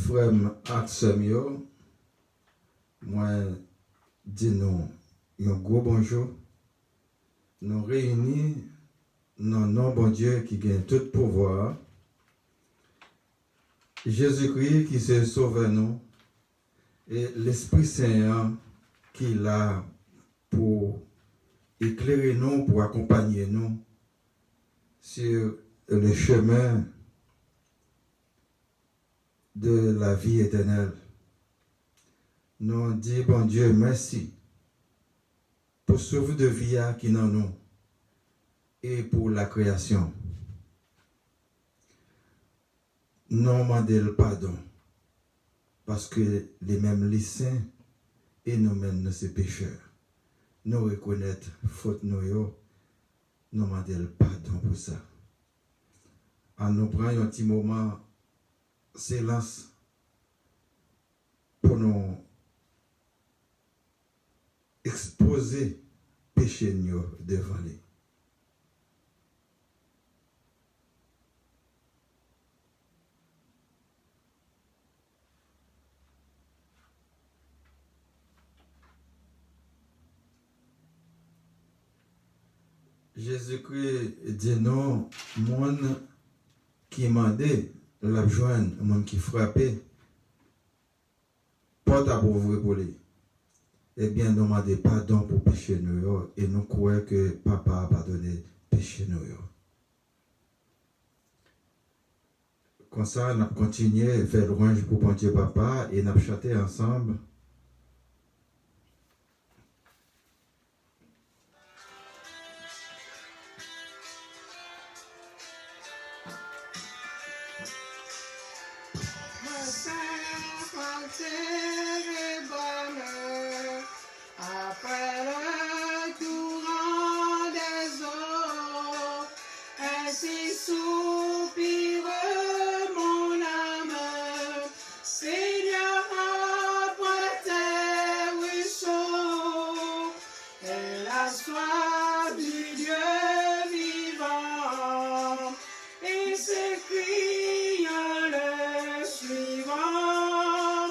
frères et sœurs, moi, dis nous un gros bonjour. Nous réunis dans le nom bon Dieu qui gagne tout pouvoir. Jésus-Christ qui se sauve nous et l'Esprit Saint qui est là pour éclairer nous, pour accompagner nous sur le chemin de la vie éternelle. Nous disons, bon Dieu, merci pour ce souffle de vie qui est dans nous et pour la création. Nous demandons le pardon parce que les mêmes les saints et nous-mêmes nous sommes pécheurs. Nous reconnaître faute nous demandons le pardon pour ça. En nous prenant un petit moment silence pour nous exposer péché nous devant lui. Jésus-Christ dit non, monde qui m'a dit, la joindre, monde qui frappait, porte à ouvrir pour lui. Eh bien, nous demandons pardon pour péché nous et nous croyons que papa a pardonné péché nous. Comme ça, nous continuons à faire louange pour bon Dieu papa et nous chanter ensemble. Après le courant des eaux, ainsi soupire mon âme. Seigneur, après tes ruisseaux, et la soif du Dieu vivant, et s'écrie le suivant.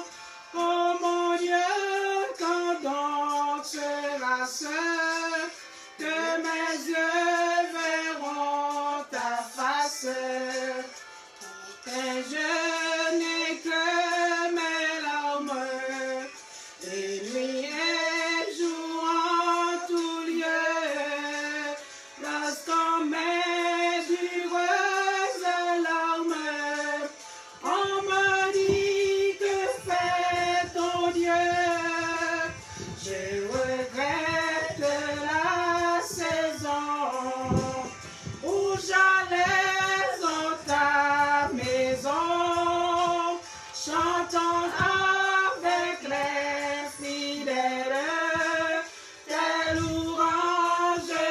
Oh mon Dieu, quand donc sera ce que mes yeux verront ta face? Et je n'ai que mes larmes, et nuit et jour en tout lieu, lorsqu'on met d'heureuses larmes, on me dit que fait ton Dieu. Je regrette la saison où j'allais dans ta maison, chantant avec les fidèles tes louanges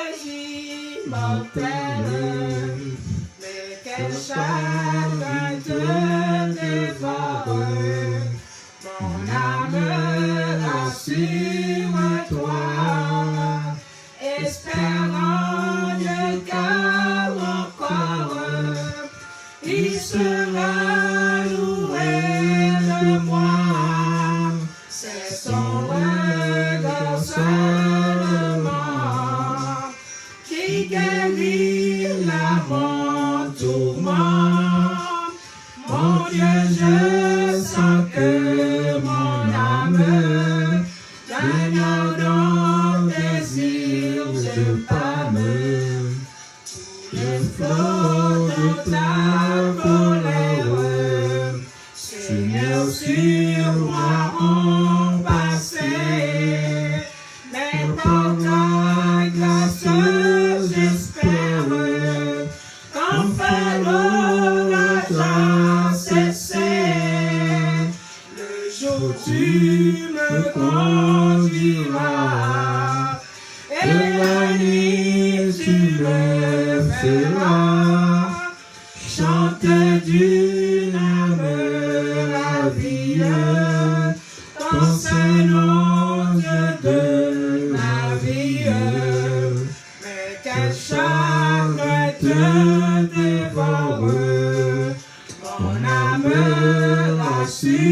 immortelles. Mais quel chagrin te dévore, mon âme, rassure-toi, espérant Dieu car encore il sera loué de moi. C'est son regard seulement qui guérit la mon tourment. Mon Dieu, je sens que mon âme gagne dans désir de pâme. Le flot de ta colère, Seigneur, sur moi ont passé. Mais par ta grâce, j'espère qu'enfin l'orage a cessé. Le jour tu me conduiras, et la nuit tu me feras chanter d'une âme ravie ton Saint-Nom de ma vie. Mais quel chagrin te dévore, mon âme rassure.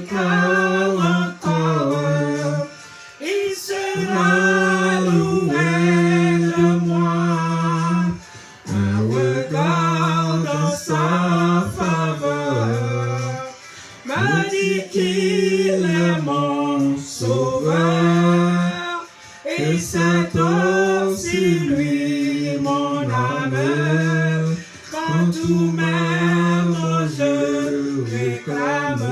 car encore il sera loué de moi. Un regard dans sa faveur m'a dit qu'il est mon sauveur, et c'est aussi lui mon âme. Quand tout même je réclame.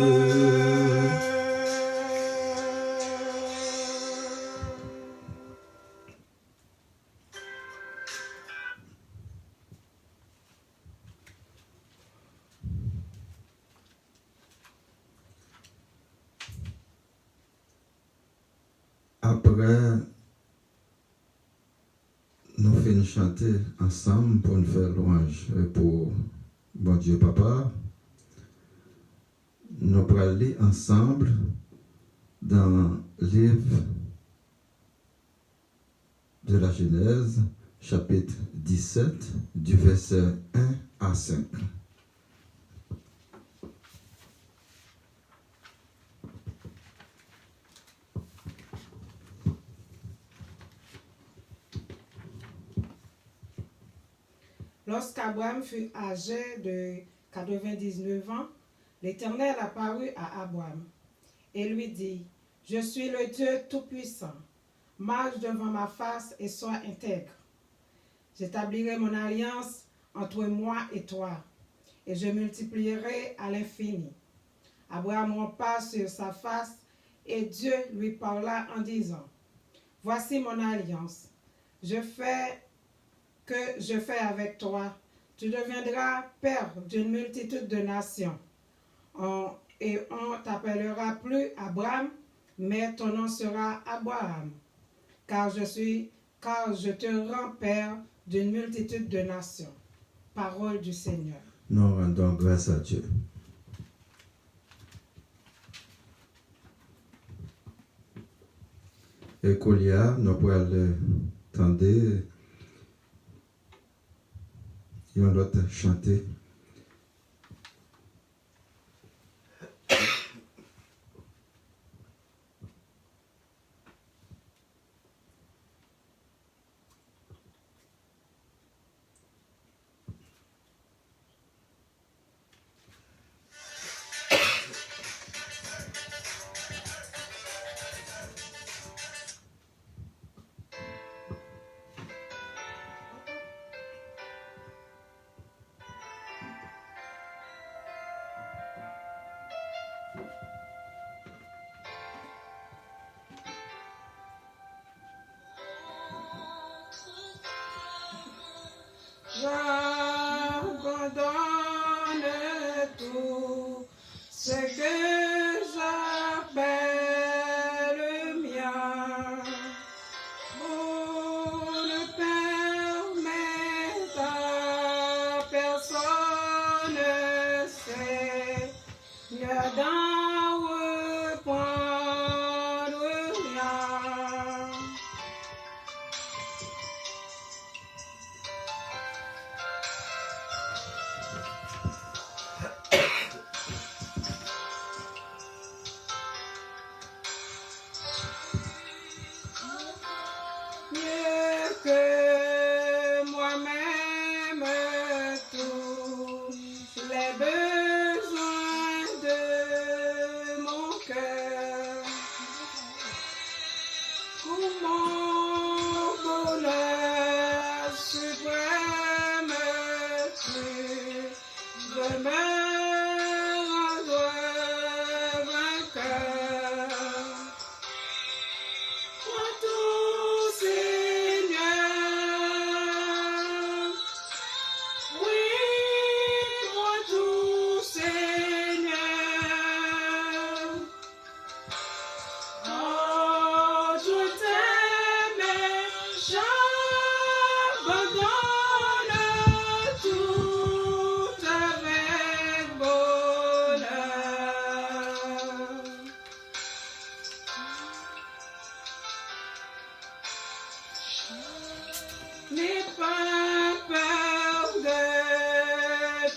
Après, nous finissons chanter ensemble pour nous faire louange pour bon Dieu Papa. Nous allons aller ensemble dans le livre de la Genèse, chapitre 17, du verset 1 à 5. Lorsqu'Abraham fut âgé de 99 ans, l'Éternel apparut à Abraham et lui dit, « Je suis le Dieu Tout-Puissant. Marche devant ma face et sois intègre. J'établirai mon alliance entre moi et toi, et je multiplierai à l'infini. » Abraham rampa sur sa face, et Dieu lui parla en disant, « Voici mon alliance. Je fais avec toi. Tu deviendras père d'une multitude de nations. Et on t'appellera plus Abraham, mais ton nom sera Abraham, car je te rends père d'une multitude de nations. » Parole du Seigneur. Nous rendons grâce à Dieu. Et Colia, nous pourrons attendre et on doit chanter. J'abandonne tout ce que j'appelle mien pour ne permettre à personne, Seigneur, d'en reprendre rien. Mieux que moi-même, tous les besoins de mon cœur. Pour mon bonheur suprême, tu veux me rendre vainqueur. Moi tout Seigneur, oui, moi tout Seigneur, oh je t'aime, j'abandonne tout avec bonheur. N'aie pas peur de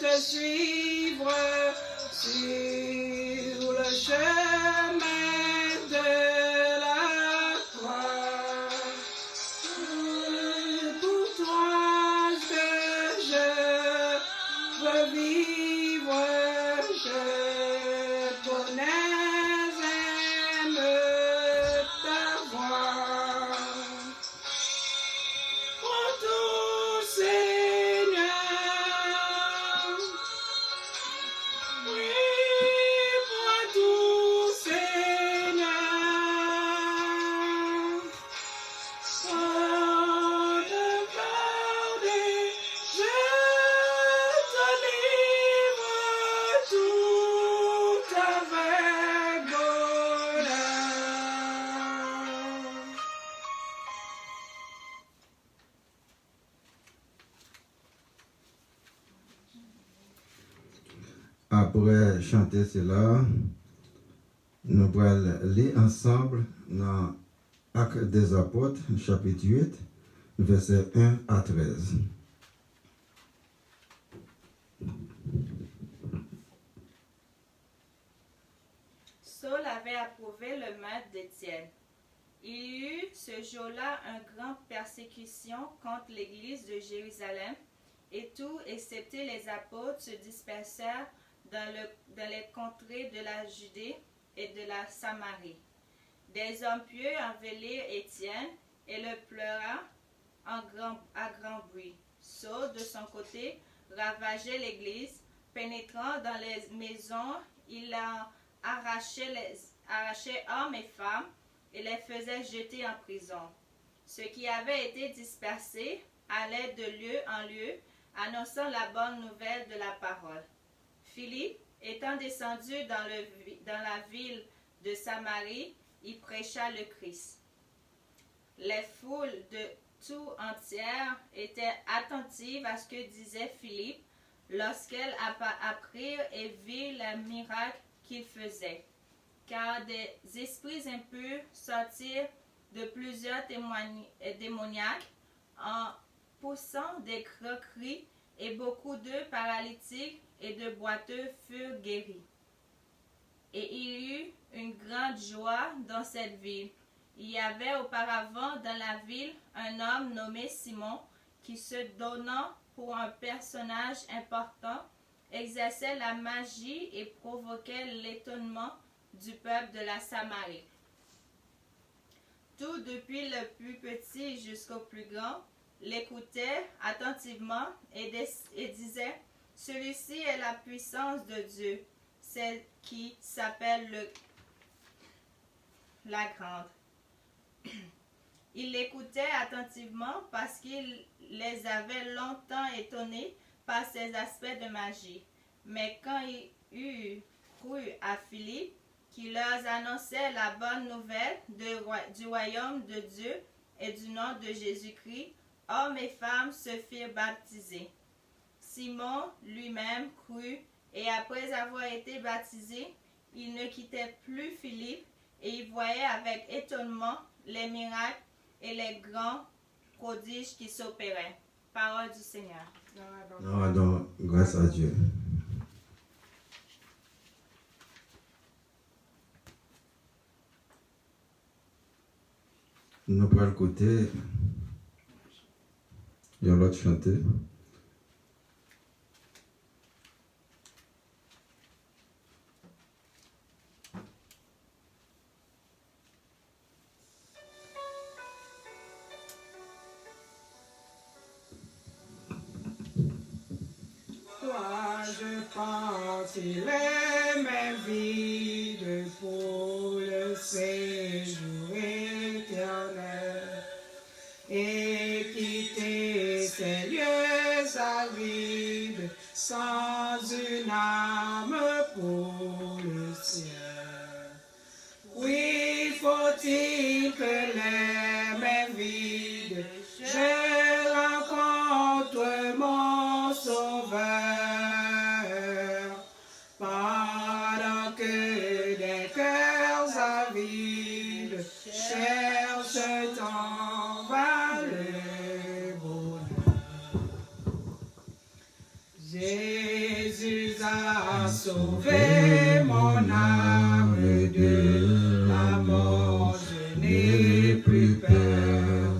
te suivre sur le chemin après chanter cela, nous allons lire ensemble dans Actes des Apôtres, chapitre 8, versets 1 à 13. Saul avait approuvé le maître d'Étienne. Il y eut ce jour-là une grande persécution contre l'église de Jérusalem, et tout, excepté les apôtres, se dispersèrent dans les contrées de la Judée et de la Samarie. Des hommes pieux envelirent Étienne et le pleura à grand bruit. Saul, de son côté, ravageait l'église. Pénétrant dans les maisons, il en arrachait hommes et femmes et les faisait jeter en prison. Ceux qui avaient été dispersés allaient de lieu en lieu, annonçant la bonne nouvelle de la parole. Philippe, étant descendu dans la ville de Samarie, il prêcha le Christ. Les foules de tout entière étaient attentives à ce que disait Philippe lorsqu'elles apprirent et virent les miracles qu'il faisait. Car des esprits impurs sortirent de plusieurs démoniaques en poussant des gros cris, et beaucoup d'eux paralytiques et de boiteux furent guéris. Et il y eut une grande joie dans cette ville. Il y avait auparavant dans la ville un homme nommé Simon qui, se donnant pour un personnage important, exerçait la magie et provoquait l'étonnement du peuple de la Samarie. Tout, depuis le plus petit jusqu'au plus grand, l'écoutaient attentivement et disaient: celui-ci est la puissance de Dieu, celle qui s'appelle la grande. Ils l'écoutaient attentivement parce qu'il les avait longtemps étonnés par ses aspects de magie. Mais quand ils eurent cru à Philippe, qui leur annonçait la bonne nouvelle du royaume de Dieu et du nom de Jésus-Christ, hommes et femmes se firent baptiser. Simon lui-même crut, et après avoir été baptisé, il ne quittait plus Philippe, et il voyait avec étonnement les miracles et les grands prodiges qui s'opéraient. Parole du Seigneur. Nous rendons grâce à Dieu. Nous prenons le côté, il y a l'autre chanter. Toi, je partirai mes vides pour le séjour éternel et quitter ces lieux arides sans une âme pour le ciel. Oui, faut-il que les mains vides je rencontre mon Sauveur, pendant que des cœurs avides cherchent en vain le bonheur. Jésus a sauvé mon âme de la mort, je n'ai plus peur.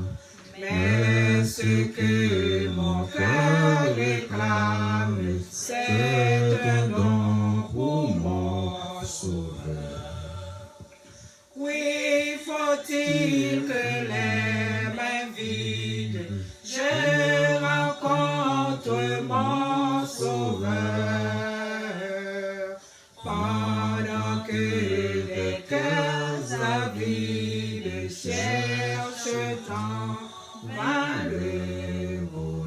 Mais ce que mon cœur réclame, c'est un don pour mon Sauveur. Oui, faut-il que les mains vides je rencontre mon Sauveur, pendant que les cœurs avides cherchent en vain le bonheur.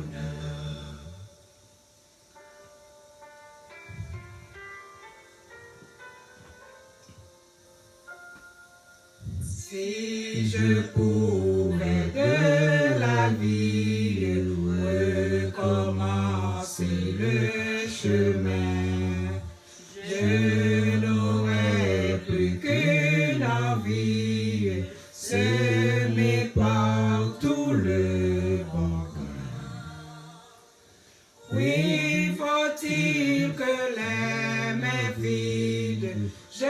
Si je pouvais de la vie recommencer le chemin, vie, semée par tout le bon grain. Oui, faut-il que les mains vides, je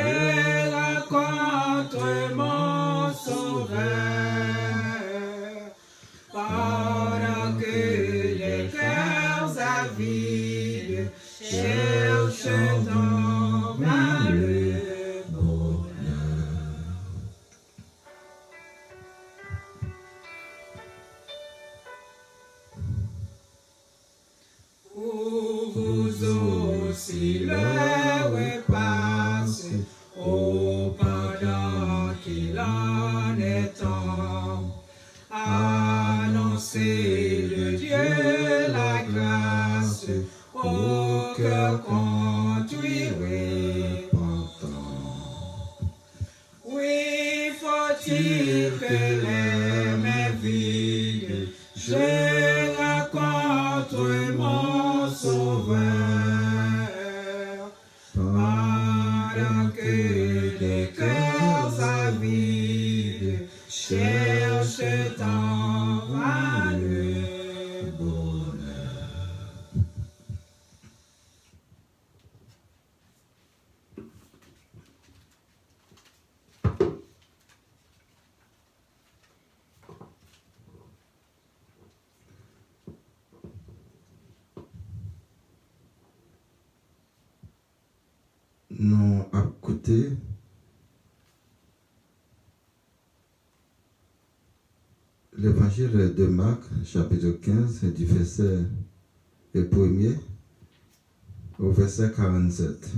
rencontre mon Sauveur, pendant que les cœurs avides cherchent en vain le bonheur. Pour vous aussi l'heure est passée, oh, pendant qu'il en est temps, annoncez de Dieu la grâce au cœur conduit repentant. Oui, faut-il que les mains vides, je rencontre mon Sauveur, pendant que les cœurs avides cherchent en vain le bonheur. Nous à côté l'évangile de Marc, chapitre 15, du verset 1er au verset 47.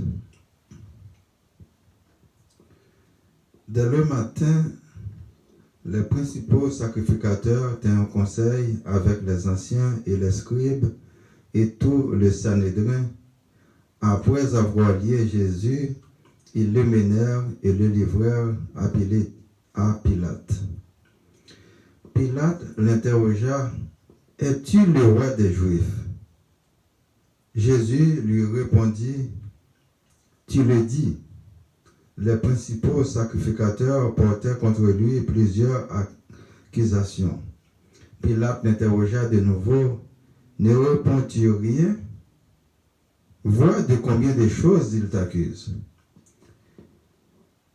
Dès le matin, les principaux sacrificateurs tinrent un conseil avec les anciens et les scribes et tout le Sanhédrin. Après avoir lié Jésus, ils le menèrent et le livrèrent à Pilate. Pilate l'interrogea, « Es-tu le roi des Juifs ?» Jésus lui répondit, « Tu le dis. » Les principaux sacrificateurs portaient contre lui plusieurs accusations. Pilate l'interrogea de nouveau, « Ne réponds-tu rien? Vois de combien de choses il t'accuse. »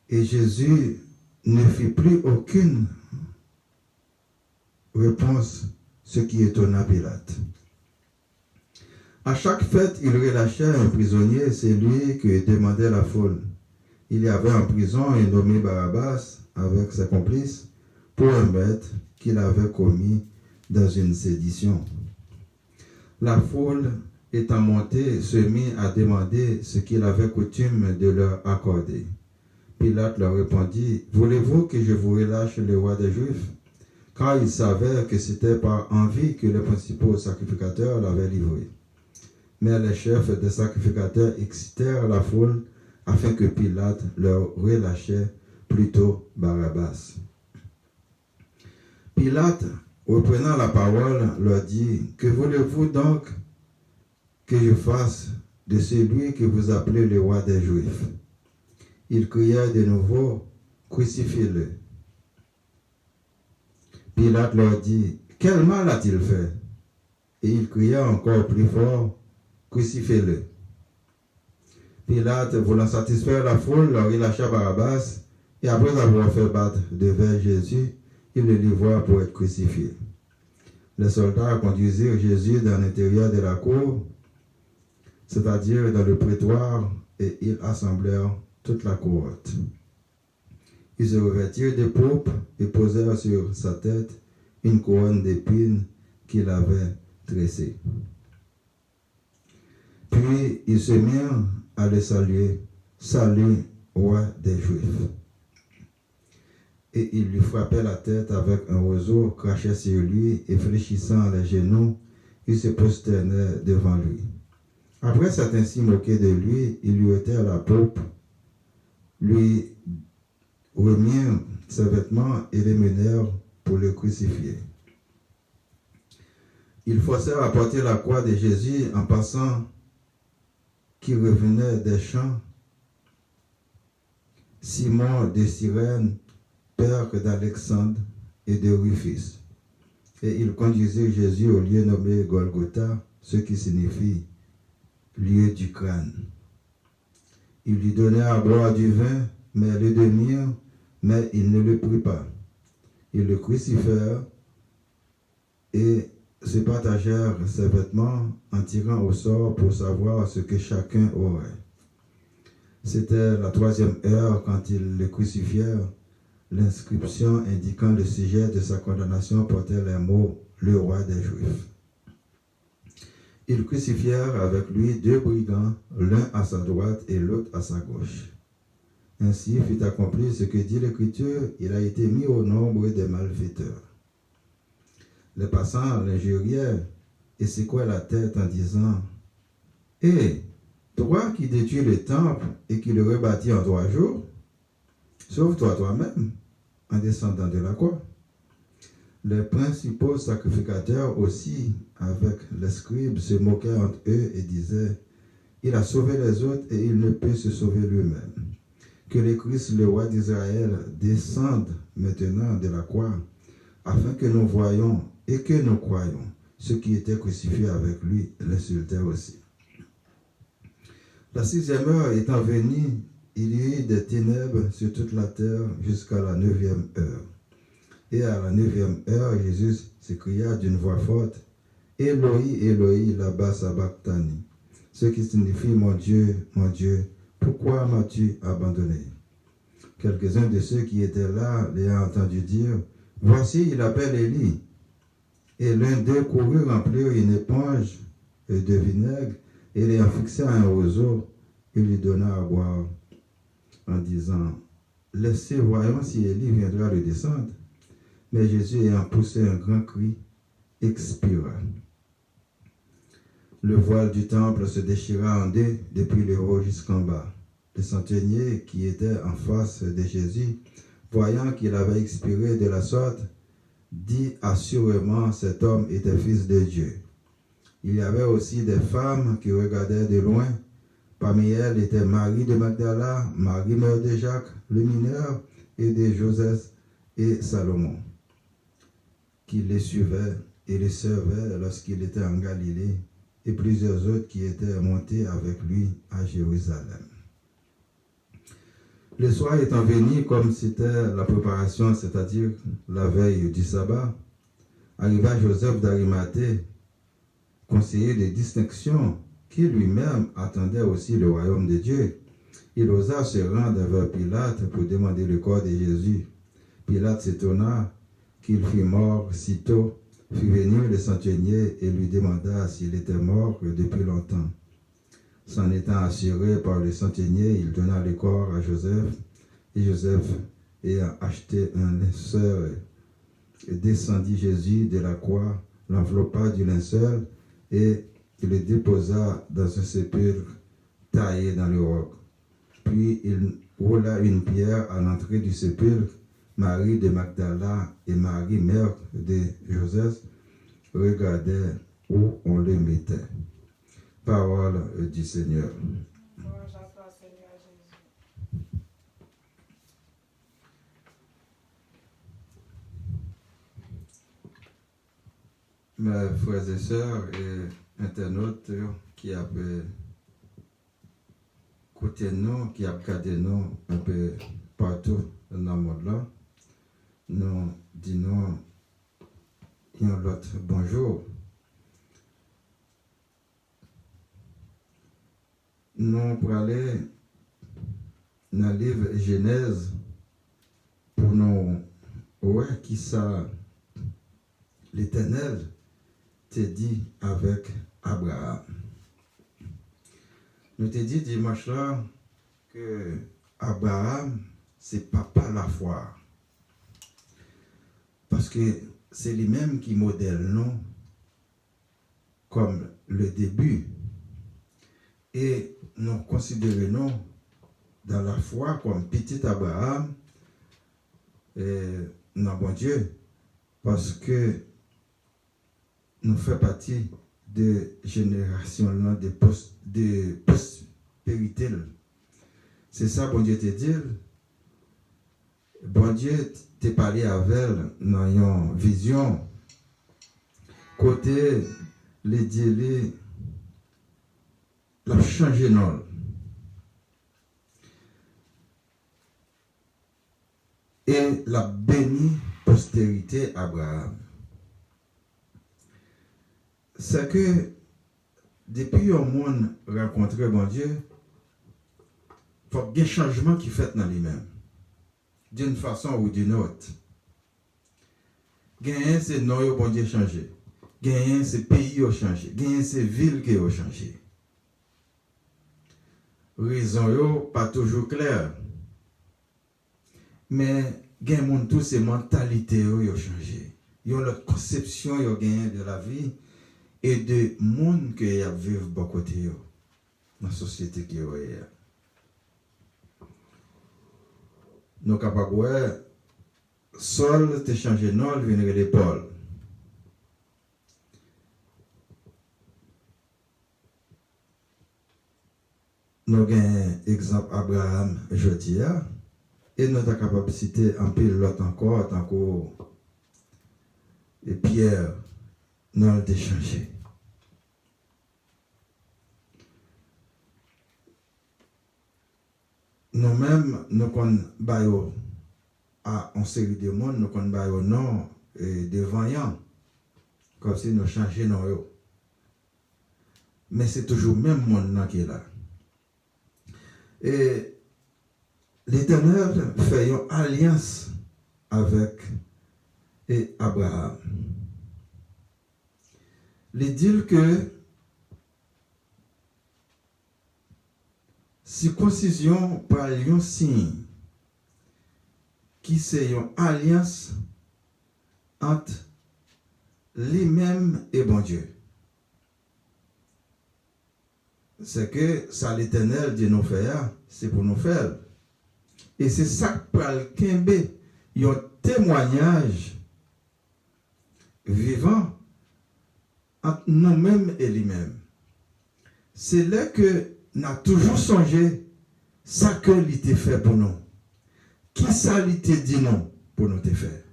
Et Jésus ne fit plus aucune réponse, ce qui étonna Pilate. À chaque fête, il relâchait un prisonnier, celui que demandait la foule. Il y avait en prison un nommé Barabbas avec ses complices pour un meurtre qu'il avait commis dans une sédition. La foule étant montée, se mit à demander ce qu'il avait coutume de leur accorder. Pilate leur répondit, « Voulez-vous que je vous relâche le roi des Juifs ?» Car il savait que c'était par envie que les principaux sacrificateurs l'avaient livré. Mais les chefs des sacrificateurs excitèrent la foule afin que Pilate leur relâchait plutôt Barabbas. Pilate, reprenant la parole, leur dit, « Que voulez-vous donc que je fasse de celui que vous appelez le roi des Juifs ?» Ils crièrent de nouveau, « Crucifiez-le !» Pilate leur dit, « Quel mal a-t-il fait ?» Et ils crièrent encore plus fort, « Crucifiez-le !» Pilate, voulant satisfaire la foule, leur relâcha Barabbas, et après avoir fait battre devant Jésus, il le livra pour être crucifié. Les soldats conduisirent Jésus dans l'intérieur de la cour, c'est-à-dire dans le prétoire, et ils assemblèrent toute la cohorte. Ils se revêtirent de pourpre et posèrent sur sa tête une couronne d'épines qu'il avait tressée. Puis ils se mirent à le saluer, « Salut, roi des Juifs !» Et ils lui frappaient la tête avec un roseau, crachaient sur lui, et fléchissant les genoux, ils se prosternaient devant lui. Après s'être ainsi moqué de lui, ils lui ôtèrent la pourpre, lui remirent ses vêtements et les menèrent pour le crucifier. Ils forcèrent à porter la croix de Jésus en passant qui revenait des champs. Simon de Cyrène père d'Alexandre et de Rufus. Et il conduisit Jésus au lieu nommé Golgotha, ce qui signifie lieu du crâne. Il lui donna à boire du vin, mais le demi-heure, mais il ne le prit pas. Ils le crucifièrent et se partagèrent ses vêtements en tirant au sort pour savoir ce que chacun aurait. C'était la 3e heure quand ils le crucifièrent. L'inscription indiquant le sujet de sa condamnation portait les mots « Le roi des Juifs ». Ils crucifièrent avec lui 2 brigands, l'un à sa droite et l'autre à sa gauche. Ainsi fut accompli ce que dit l'Écriture, il a été mis au nombre des malfaiteurs. Les passants l'injurièrent et secouaient la tête en disant « Hé, toi qui détruis le temple et qui le rebâtis en 3 jours, sauve-toi toi-même en descendant de la croix. » Les principaux sacrificateurs aussi, avec les scribes, se moquaient entre eux et disaient « Il a sauvé les autres et il ne peut se sauver lui-même. Que le Christ, le roi d'Israël, descende maintenant de la croix, afin que nous voyions et que nous croyions. » Ceux qui étaient crucifiés avec lui l'insultèrent aussi. La 6e heure étant venue, il y eut des ténèbres sur toute la terre jusqu'à la 9e heure. Et à la 9e heure, Jésus s'écria d'une voix forte, « Éloi, Éloi, lama sabachthani » ce qui signifie « Mon Dieu, pourquoi m'as-tu abandonné ?» Quelques-uns de ceux qui étaient là l'ayant entendu dire, « Voici, il appelle Élie. » Et l'un d'eux courut remplir une éponge de vinaigre et l'ayant fixé à un roseau, il lui donna à boire en disant, « Laissez, voyons si Élie viendra le descendre. » Mais Jésus, ayant poussé un grand cri, expira. Le voile du temple se déchira en 2 depuis le haut jusqu'en bas. Le centenier qui était en face de Jésus, voyant qu'il avait expiré de la sorte, dit assurément cet homme était fils de Dieu. Il y avait aussi des femmes qui regardaient de loin. Parmi elles étaient Marie de Magdala, Marie mère de Jacques, le mineur, et de Joseph et Salomon, qui les suivaient et les servaient lorsqu'il était en Galilée, et plusieurs autres qui étaient montés avec lui à Jérusalem. Le soir étant venu, comme c'était la préparation, c'est-à-dire la veille du sabbat, arriva Joseph d'Arimathée, conseiller de distinction, qui lui-même attendait aussi le royaume de Dieu. Il osa se rendre vers Pilate pour demander le corps de Jésus. Pilate s'étonna qu'il fût mort sitôt, fit venir le centenier et lui demanda s'il était mort depuis longtemps. S'en étant assuré par le centenier, il donna le corps à Joseph, et Joseph, ayant acheté un linceul, descendit Jésus de la croix, l'enveloppa du linceul et le déposa dans un sépulcre taillé dans le roc. Puis il roula une pierre à l'entrée du sépulcre. Marie de Magdala et Marie, mère de Joseph, regardaient où on le mettait. Parole du Seigneur. Louange à toi, Seigneur Jésus. Mes frères et sœurs et internautes qui avaient écouté nous, qui ont regardé nous un peu partout dans le monde là, nous disons un autre bonjour. Nous pour aller dans le livre Genèse pour nous voir qui ça l'Éternel te dit avec Abraham. Nous te dit dimanche là que Abraham c'est papa la foi. Parce que c'est lui-même qui modèle nous comme le début. Et nous considérons dans la foi comme petit Abraham, non bon Dieu, parce que nous faisons partie de génération de prospérité. C'est ça, bon Dieu te dit, bon Dieu t'a parlé avec elle dans une vision. Côté, les dieux, l'a changé non. Et la béni postérité Abraham. C'est que depuis que le monde rencontré bon Dieu, il faut qu'il y ait un changement qui fait dans lui-même, d'une façon ou d'une autre. Gagner, c'est non, bon Dieu changé. Gagner, c'est pays qui a changé. Gagner, c'est ville qui a changé. Raison pas toujours claire. Mais gain monde tout ces mentalités ont changé. Ils ont leur conception ils ont gagné de la vie et de monde que y a vivre bon côté dans la société qui est. Nous capables ouais Saul te changé non venir de Paul. Nous avons exemple Abraham jeudi et nous sommes capables de citer un peu l'autre encore tant que et Pierre nous avons changé. Nous-mêmes, nous connaissons à une série de monde, nous connaissons non de voyants, comme si nous changeons nos. Mais c'est toujours le même monde qui est là. Et l'Éternel fait une alliance avec Abraham. Il dit que circoncision par un signe qui c'est une alliance entre lui-même et bon Dieu. C'est que ça l'Éternel dit nous faire, c'est pour nous faire. Et c'est ça que pour le Kembe, il y a un témoignage vivant entre nous-mêmes et lui-même. C'est là que nous avons toujours songé ça que l'État fait pour nous. Qui ça l'État dit non pour nous te faire?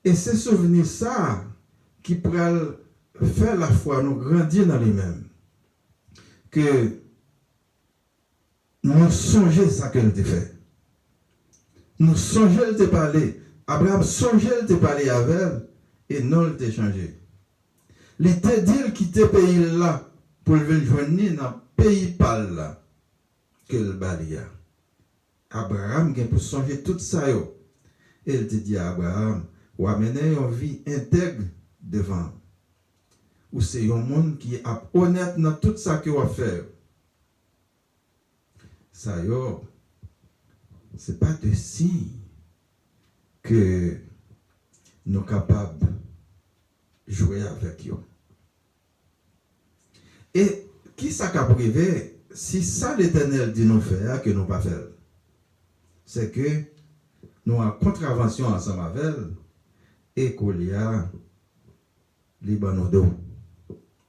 Et c'est souvenir ça qui pourrait faire la foi nous grandir dans lui-même. Que nous songeons ça que nous te fait. Nous songeons de te parler. Abraham songeait de te parler avec elle et non de te changer. Il te dit qu'il te pays là pour le joindre dans le pays par là que le balia. Abraham vient pour songer tout ça. Et il te dit à Abraham, ou amener une vie intègre devant. Ou c'est un monde qui est honnête dans tout ça qu'il va faire. Ça yo, c'est pas de signe que nous sommes capables de jouer avec eux. Et qui ça qu'a privé, si ça l'Éternel dit nous faire, que nous pas faire, c'est que nous avons contravention ensemble avec elle et qu'il y a Libanodo.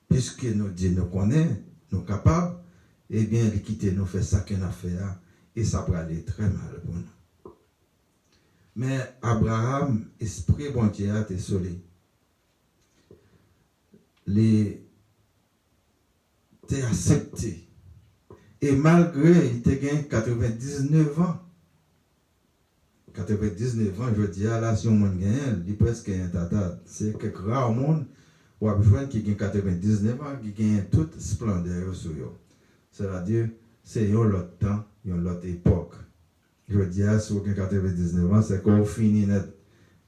Puisque nous dit nous connaissons, nous sommes capables, eh bien, il quitte nous faire ça qu'on a fait et ça va aller très mal pour nous. Mais Abraham, esprit bon Dieu, a été solide. Il a accepté. Et malgré, il a gagné 99 ans. 99 ans, je dis, là, si on gagne, il est presque un tata. C'est quelques rares monde où on a qui gagne 99 ans, qui gagne toute splendeur sur eux. C'est-à-dire, c'est un autre temps, une autre époque. Je dis, si on a 99 ans, c'est qu'on finit net.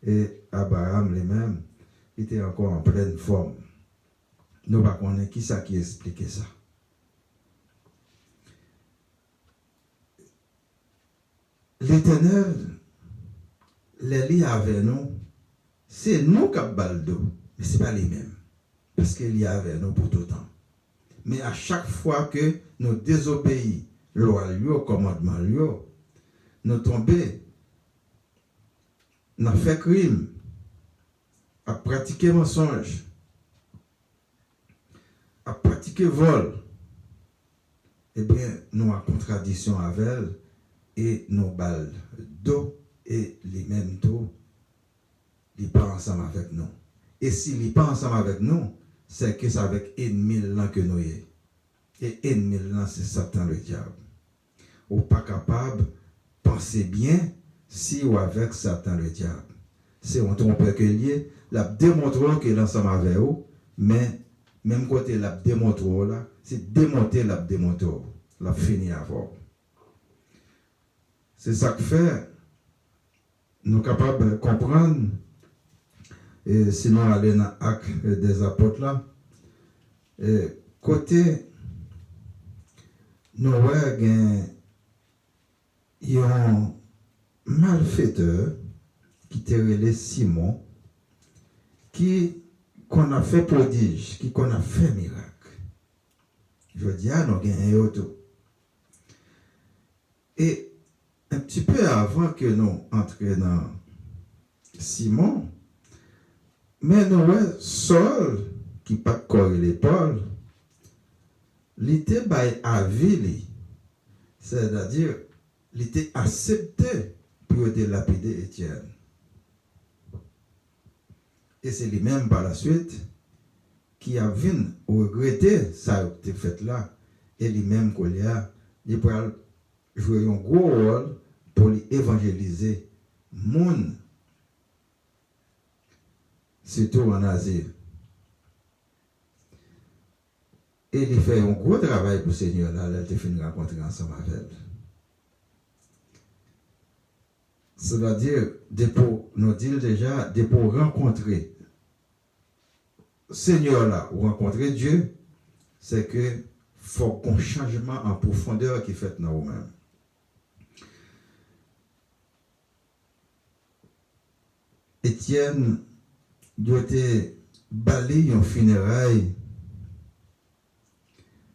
Et Abraham lui-même, il était encore en pleine forme. Nous ne connaissons pas qui ça qui expliquait ça. L'Éternel, les liens avec nous, c'est nous qui avons baldo, mais ce n'est pas les mêmes. Parce qu'il y a avec nous pour tout le temps. Mais à chaque fois que nous désobéissons loi, au commandement, nous tombons, nous faisons crime, à pratiquer mensonge, à pratiquer vol. eh bien, nous avons contradiction avec elle et nous balles d'eau et les mêmes d'eau, ils pas ensemble avec nous. Et s'ils n'est pas ensemble avec nous, c'est que c'est avec ennemi là que nous y est. Et ennemi là, c'est Satan le diable. Ou pas capable de penser bien si ou avec Satan le diable. C'est un trompeur que lié, la démontre que l'ensemble avec vous, mais même côté la démontre là, c'est démonter la démontre, la finir avant. C'est ça que fait, nous sommes capables de comprendre, et sinon aller dans l'acte des apôtres là, et côté, nous voyons il y a un malfaiteur qui était relé Simon, qu'on a fait prodige, qu'on a fait miracle. Je dis, nous avons un auto. Et un petit peu avant que nous entrions dans Simon, mais nous voyons Saul, qui n'a pas corps l'épaule, il était avis, c'est-à-dire, il était accepté pour lapider Étienne. Et c'est lui-même par la suite qui a vu regretter ça qui fait là. Et lui-même il peut jouer un gros rôle pour évangéliser le monde, surtout en Asie. Et il fait un gros travail pour le Seigneur là, il a fini de rencontrer ensemble avec elle. C'est-à-dire, nous dit déjà, pour rencontrer Seigneur là, ou rencontrer Dieu, c'est que faut qu'on changement en profondeur qui fait dans nous-mêmes. Étienne, il a été balayé en funérailles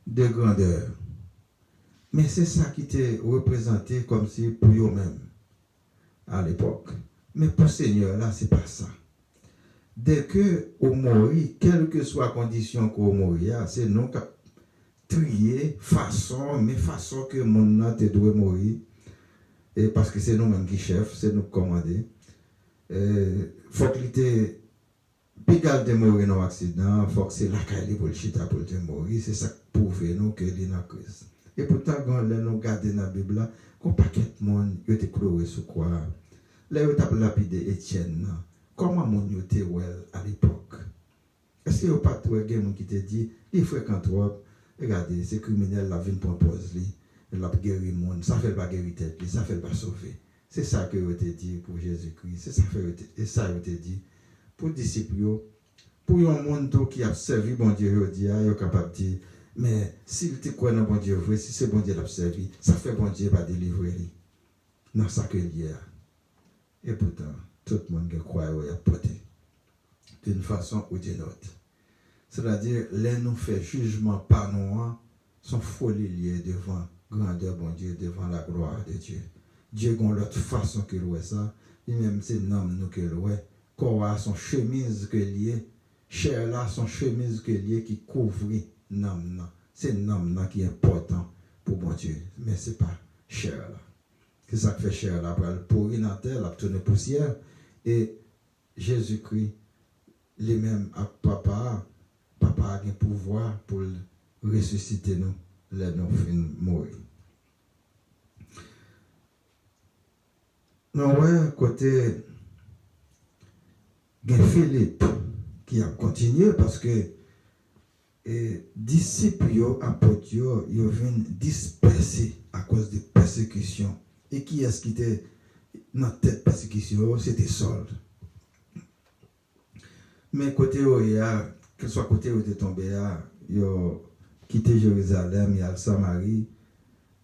de grandeur. Mais c'est ça qui était représenté comme si pour eux-mêmes à l'époque. Mais pour le Seigneur, là, c'est pas ça. Dès que vous mourrez, quelle que soit la condition que vous mourrez, c'est nous qui trier façon que mon nom te doit mourir. Et parce que c'est nous-mêmes qui chef, c'est nous qui commandons. Faut qu'il te pigal de mourir dans l'accident, faut que c'est la caille pour le chita pour te mourir, c'est ça qui prouve nous que il est dans la crise. Et pourtant, quand nous regardons dans la Bible, là, qu'on paquet de monde, ils étaient cloués sur quoi? Là, ils ont lapidé Étienne. Comment mon yo te à l'époque? Est-ce qu'il n'y a pas de gens qui te dit, il fréquente trop, regardez, ces criminels la viennent proposer, ils la guérir le monde, ça fait pas guérir tête, ça fait pas sauver. C'est ça que vous te dit pour Jésus-Christ, c'est ça que ça vous te dit pour les disciples, pour un monde qui a servi bon Dieu, il est capable de dire, mais s'il te croit dans bon Dieu, si c'est bon Dieu l'a servi, ça fait bon Dieu pas délivrer. Non, ça que il y a. Et pourtant, tout le monde croit qu'il a porté d'une façon ou d'une autre. C'est-à-dire, les nous fait jugement par nous, sont folie liés devant grandeur bon Dieu, devant la gloire de Dieu. Dieu a l'autre façon que l'ouest ça, lui-même c'est nom nous que l'ouest, corps a son chemise que lié, chair là son chemise que lié qui couvre nom là. C'est nom là qui est important pour bon Dieu, mais c'est pas chair là. C'est ça qui fait chair là, pour pourrir dans la terre, la tourner poussière, et Jésus-Christ, lui-même à papa a un pouvoir pour ressusciter nous, les nous fin mourir. Non, ouais, côté Philippe qui a continué parce que disciples, apôtres, ils viennent disperser à cause des persécutions. Et qui est-ce qui était dans cette persécution? C'était Saul. Mais côté où il y a, que soit côté où il est tombé, il a quitté Jérusalem, il y a Samarie,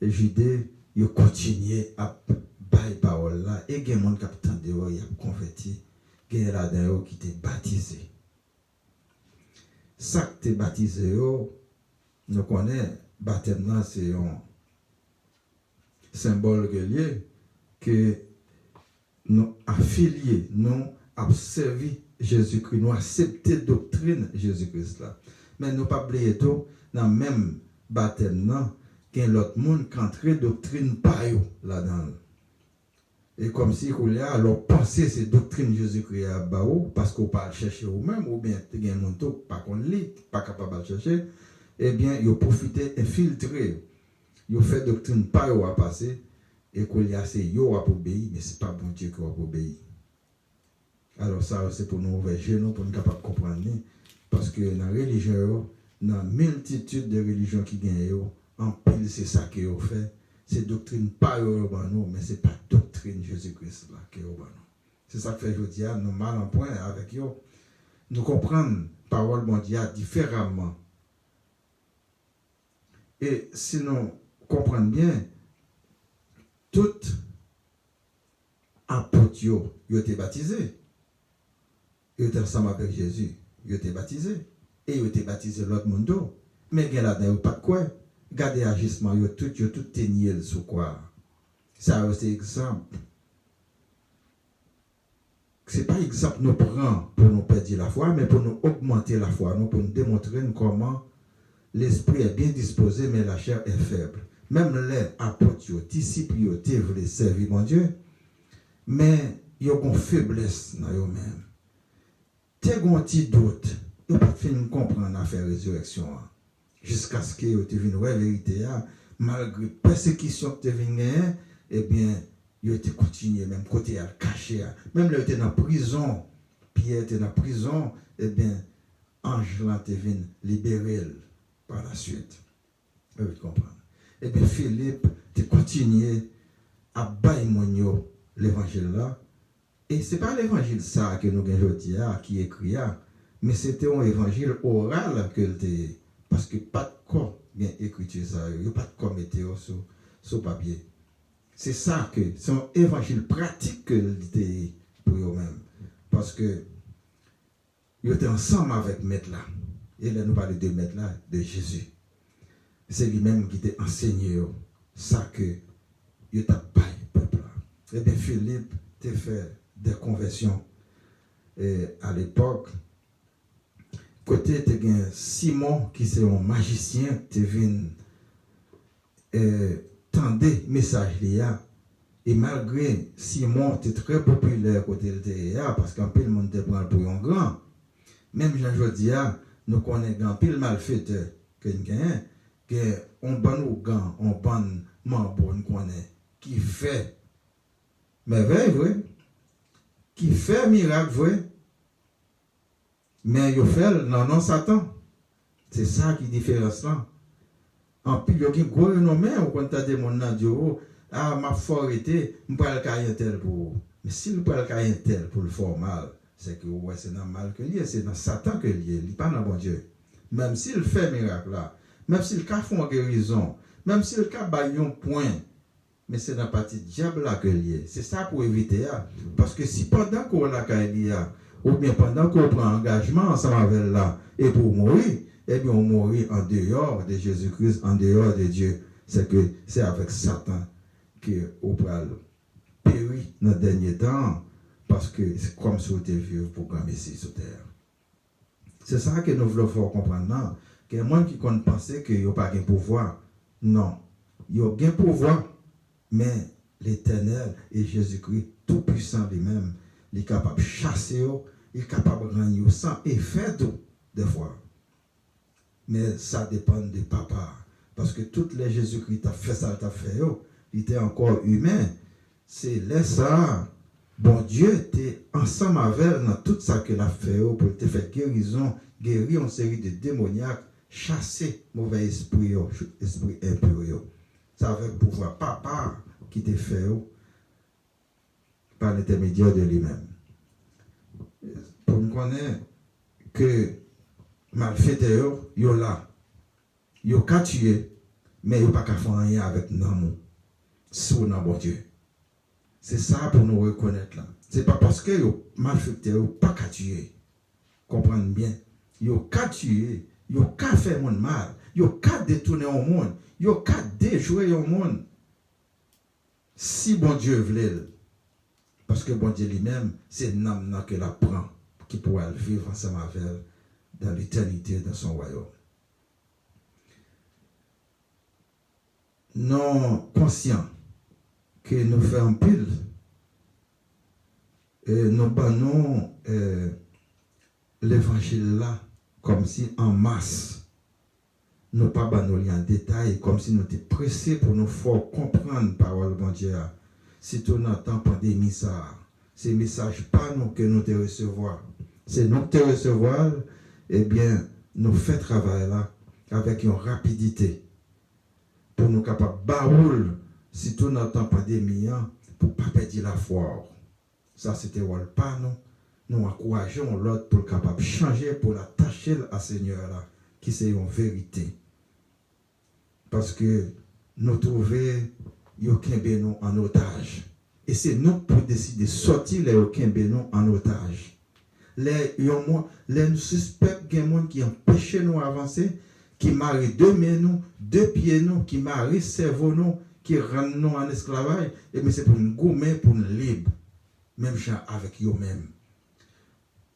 et Judée, il a continué à bailler parole là, et il y a des gens qui ont converti, il y a des gens qui étaient baptisés. Ça qui est baptisé, nous connaissons, baptême là, c'est un symbole que nous affiliés, nous observons Jésus-Christ, nous acceptons la doctrine Jésus-Christ là. Mais nous ne pas oublier tout, dans le même baptême, qu'il y a l'autre monde qui entre doctrine pas là-dedans. Et comme si vous là, alors penser ces doctrines Jésus-Christ à Bao, parce qu'on pas chercher vous-même, ou bien il y a un monde pas qu'on lit, pas capable de chercher, eh bien, ils profité, infiltrer, ils fait doctrine pas à passer, et qu'on y a c'est yo à obéir, mais c'est pas bon Dieu qui va obéir. Alors ça, c'est pour nous ouvrir nous, pour nous capables de comprendre, parce que dans la religion, dans la multitude de religions qui gagnent, en pile, c'est ça qu'ils ont fait. C'est doctrine pas nous, mais c'est pas doctrine Jésus-Christ là qui est nous. C'est ça que fait aujourd'hui, nous mal en point avec eux. Nous comprenons parole mondiale différemment. Et si nous comprenons bien, toutes apôtres, ils ont été baptisés. Ils étaient ensemble avec Jésus. Ils ont été baptisés. Et ils ont été baptisés l'autre monde. Mais il y a là-dedans pas de quoi. Regardez l'agissement, ils ont tout ténié sur quoi. Ça, c'est exemple. Ce n'est pas exemple nous prend pour nous perdre la foi, mais pour nous augmenter la foi, pour nous démontrer comment l'esprit est bien disposé, mais la chair est faible. Même les apôtres, les disciples, ils veulent servir mon Dieu, mais ils ont une faiblesse dans eux-mêmes. Ils ont un petit doute, ils n'ont pas fini de comprendre l'affaire résurrection. Jusqu'à ce qu'ils aient vu la vérité, malgré la persécution que tu as vu, eh bien, ils ont continué, même côté à cacher. Même là, ils étaient en prison, Pierre était en prison, eh bien, Ange là, tu venu libérer par la suite. Vous comprenez? Eh bien, Philippe, tu continué à bailler l'évangile là. Et ce n'est pas l'évangile ça que nous avons aujourd'hui, qui écrit, mais c'était un évangile oral que tu. Parce que pas de quoi bien écriture ça, il n'y a pas de quoi mettre sur papier. C'est ça que, c'est un évangile pratique que était pour eux-mêmes. Parce que ils étaient ensemble avec Maître là. Et là, nous parlons de Maître là, de Jésus. C'est lui-même qui t'a enseigné ça que il t'a pas peuple là. Et bien Philippe t'a fait des conversions. Et à l'époque, côté tu as Simon qui c'est un magicien, tu viens tendre message là. Et malgré Simon était très populaire côté de parce qu'en pile le monde te prend pour un grand. Même aujourd'hui, nous connaissons un pile malfaiteur que gagne que on ban ou gant, on ban membre nous connaît qui fait merveille vrai, qui fait miracle vrai. Mais il fait non Satan. C'est ça qui différence là. En plus, il y a un gros renommé, quand tu as des gens qui disent, ah, ma foi était, je ne peux pas le tel pour. Mais si je ne peux pas le tel pour le faire mal, c'est que ouais, c'est normal que lié, c'est dans Satan que lié, il n'est pas dans bon Dieu. Même s'il fait miracle là, même s'il fait une guérison, même s'il fait un point, mais c'est dans la partie diable là que lié. C'est ça pour éviter. Parce que si pendant qu'on l'a lié, ou bien pendant qu'on prend engagement ensemble avec là, et pour mourir, eh bien on mourit en dehors de Jésus-Christ, en dehors de Dieu. C'est que c'est avec Satan qu'on peut périr dans le dernier temps, parce que c'est comme si on était vieux pour grand Messie sur terre. C'est ça que nous voulons faire comprendre maintenant. Que les gens qui pensent qu'il n'y a pas de pouvoir. Non, il y a un pouvoir, mais l'Éternel et Jésus-Christ, tout puissant lui-même, il est capable de chasser, il est capable de rendre sans effet des fois. Mais ça dépend de papa. Parce que tout les Jésus-Christ a fait ça, il était encore humain. C'est là ça. Bon Dieu était ensemble avec dans tout ça qu'il a fait pour te faire guérison, guérir une série de démoniaques, chasser mauvais esprits, esprit impur. Ça avait le pouvoir papa qui te fait par l'intermédiaire de lui-même. Pour nous connaître que malfaiteurs, ils sont là. Ils ont qu'à tuer, mais ils n'ont pas qu'à faire rien avec nous. Sur notre bon Dieu. C'est ça pour nous reconnaître là. Ce n'est pas parce que les malfaiteurs n'ont pas qu'à tuer. Comprenez bien. Ils n'ont qu'à tuer, ils n'ont qu'à faire mon mal, ils n'ont qu'à détourner au monde, ils n'ont qu'à déjouer au monde. Si bon Dieu voulait, parce que bon Dieu lui-même, c'est l'âme qu'il apprend, qui pourra vivre ensemble avec elle dans l'éternité, dans son royaume. non conscients que nous faisons pile et nous bannons l'évangile là comme si en masse. Nous pas bannons en détail comme si nous étions pressés pour nous faire comprendre la parole de Dieu. Si tu entends pandémie ça, ces messages pas nous que nous te recevoir. C'est nous te recevoir, eh bien, nous fait travail là avec une rapidité pour nous capables baroul si tu n'entends pandémie pour pas perdre la foi. Ça c'était pas nous. Nous encourageons l'autre pour capable changer pour l'attacher à Seigneur là qui c'est une vérité. Parce que nous trouvons aucun bénon en otage. Et c'est nous pour décider de sortir les aucun bénon en otage. Les suspects qui empêchent nous d'avancer, qui marient deux mains nous, deux pieds nous, qui marient cerveau nous, qui rendent nous en esclavage, et mais c'est pour nous gommer, pour nous libres. Même gens avec eux-mêmes.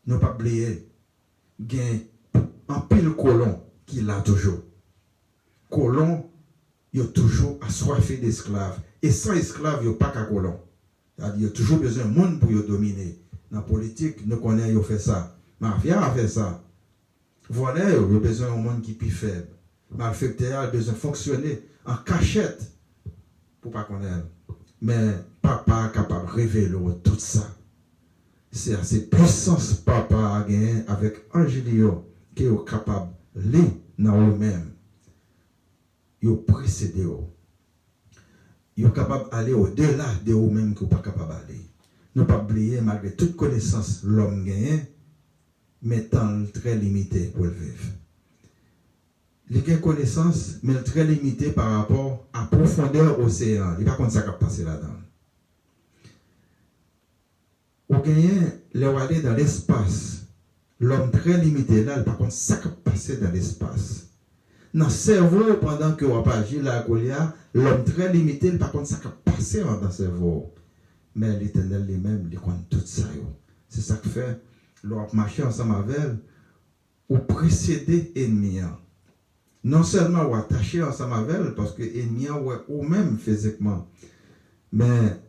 Nous pas oublier, il y a un pile colon qui l'a toujours. Colon, il a toujours assoiffé d'esclaves. Et sans esclaves, il n'y a pas qu'à colon. Il y a toujours besoin de monde pour dominer. Dans la politique, nous connaissons, il fait ça. Mafia a fait ça. Voilà, il y a besoin d'un monde qui est plus faible. Malfecteur a besoin de fonctionner en cachette pour ne pas connaître. Mais papa est capable de révéler tout ça. C'est assez puissance papa a gagné avec Angélio qui est capable de lire dans eux-mêmes. Il est précédé. Il est capable d'aller au-delà de eux-mêmes que vous pas capable d'aller. Ne pas oublier, malgré toute connaissance, l'homme gagne, mais temps très limité pour le vivre. Il a connaissance, mais très limité par rapport à la profondeur de l'océan. Il n'y a pas comme ça qui a passé là-dedans. Au gagnant, les aller dans l'espace. L'homme très limité là, par contre, ça qui a passé dans l'espace. Dans le cerveau, pendant que on pas agir la colia, l'homme très limité, par contre, ça qui a passé dans le cerveau. Mais l'Éternel lui-même, il connaît tout ça. C'est ça que fait, l'on marcher ensemble avec elle, ou précéder l'ennemi. Non seulement ou attacher ensemble avec elle, parce que l'ennemi ou même physiquement, mais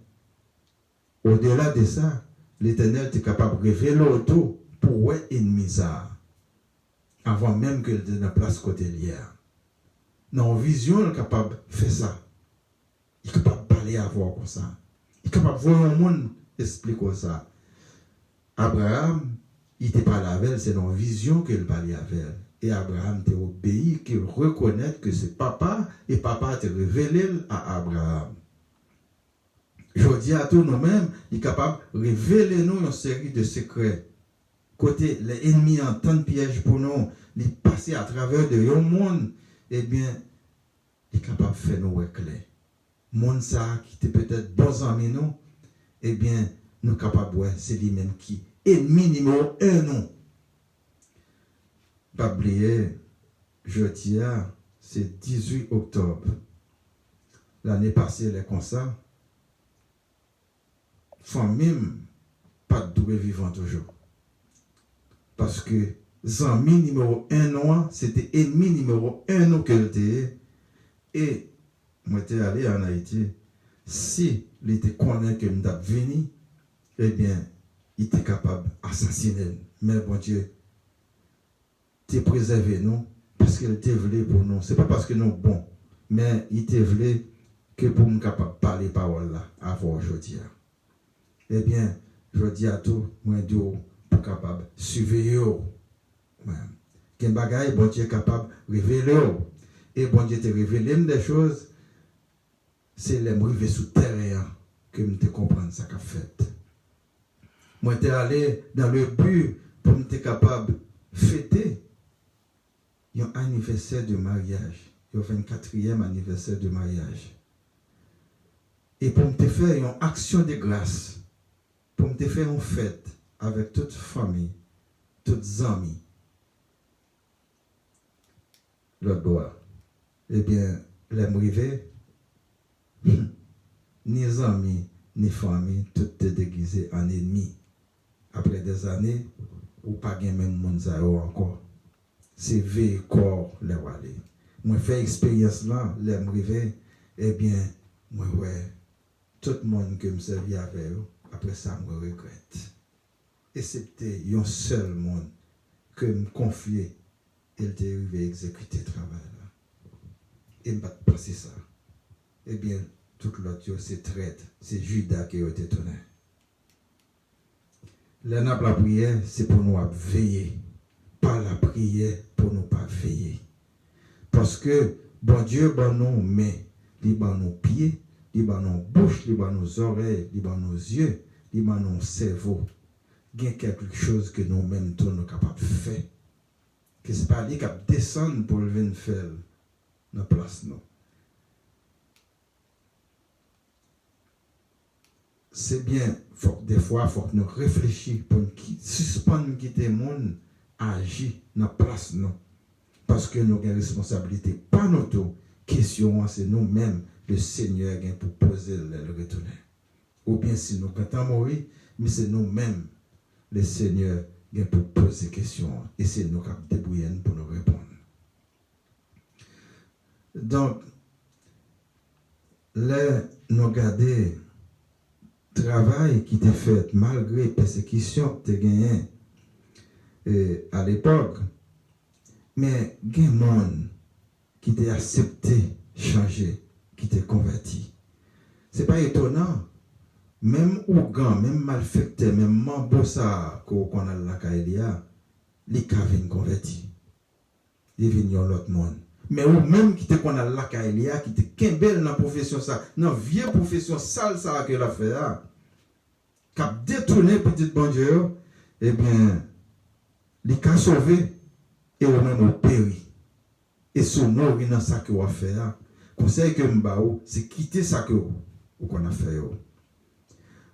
au-delà de ça, l'Éternel est capable de révéler autour pour l'ennemi ça. Avant même qu'il ait la place côté l'hier. Dans la vision, il est capable de faire ça. Il est capable de parler à voir comme ça. Il est capable de voir un monde expliquer ça. Abraham, il n'était pas avec elle, c'est dans la vision qu'il parlait avec elle. Et Abraham t'a obéi, qu'il reconnaisse que c'est papa, et papa t'a révélé à Abraham. Je dis à tous nous-mêmes, il est capable de révéler nous une série de secrets. Côté les ennemis en tant de piège pour nous, les passer à travers de un monde, eh bien, il est capable de faire nous éclairs. Monde ça qui était peut-être bon amis nous, eh bien, nous sommes capables de c'est lui-même qui est ennemi numéro 1 nous. Pas oublier, jeudi, c'est 18 octobre. L'année passée, les concerts, famille, pas de doué vivant toujours. Parce que Zami numéro 1 noir, c'était ennemi numéro 1 nous qu'elle était. Et moi j'étais allé en Haïti. Si il était connu que nous avons venu, eh bien, il était capable d'assassiner. Mais bon Dieu, tu préservé nous parce qu'il te voulu pour nous. Ce n'est pas parce que nous sommes bons, mais il te voulu que pour nous capable de parler parole là avant aujourd'hui. Eh bien, je dis à tout, moi, Dieu, pour capable de surveiller. Quel bagaille, bon Dieu est capable de révéler. Et bon Dieu te révélé des choses, c'est les arrivés sous terre que je te comprendre ça qu'a fait. Moi, je suis allé dans le but pour être capable de fêter un anniversaire de mariage, le 24e anniversaire de mariage. Et pour me faire une action de grâce, pour me faire une fête avec toute famille, toutes amis. Le doigt. Eh bien, les arrivés, ni amis, ni famille, tout est déguisé en ennemi. Après des années, ou pas de même monde encore. C'est vieux corps les walés. Moi, fait expérience là, les arrivés, eh bien, moi, ouais, tout le monde que me servi avec eux, après ça, je regrette. Et c'était un seul monde que me confier, il était arrivé à exécuter le travail là. Et je ne pas passer ça. Eh bien, tout l'autre, c'est traite, c'est Judas qui a été tourné. La prière, c'est pour nous veiller. Pas la prière pour nous pas veiller. Parce que, bon Dieu, bon nous mains, il bon nos pieds, il bon nos bouches, il bon nos oreilles, il bon nos yeux, il bon nos cerveaux. Il y a quelque chose que nous-mêmes, nous sommes capables de faire. Que ce n'est pas lui qui descend pour venir faire dans la place. Non. C'est bien, des fois, il faut que nous réfléchissions pour suspendre quitter le monde, agir dans la place. Non. Parce que nous avons une responsabilité, pas notre question, c'est nous-mêmes, le Seigneur pour poser le retourner. Ou bien si nous comptons mourir, mais c'est nous-mêmes, le Seigneur pour poser des questions. Et c'est nous qui nous débrouillons pour nous répondre. Donc, là, nous regardons le travail qui était fait malgré la persécution que tu as gagnée à l'époque. Mais il y a des gens qui ont accepté changer, qui ont converti. Ce n'est pas étonnant. Même Ougan, même malfecté, même Mambosa, qu'on a la Kaelia, les cas viennent convertir. Ils viennent dans l'autre monde. Mais ou même qui te qu'on a la Kaelia, qui te kembel dans la profession ça, dans la vieille profession sale ça que la fait là, qui a détourné petit bon Dieu, eh bien, les cas sauvés et au même au péri. Et ce mot dans ça que vous fait là, conseil que m'baou, c'est quitter ça que vous qu'on a fait.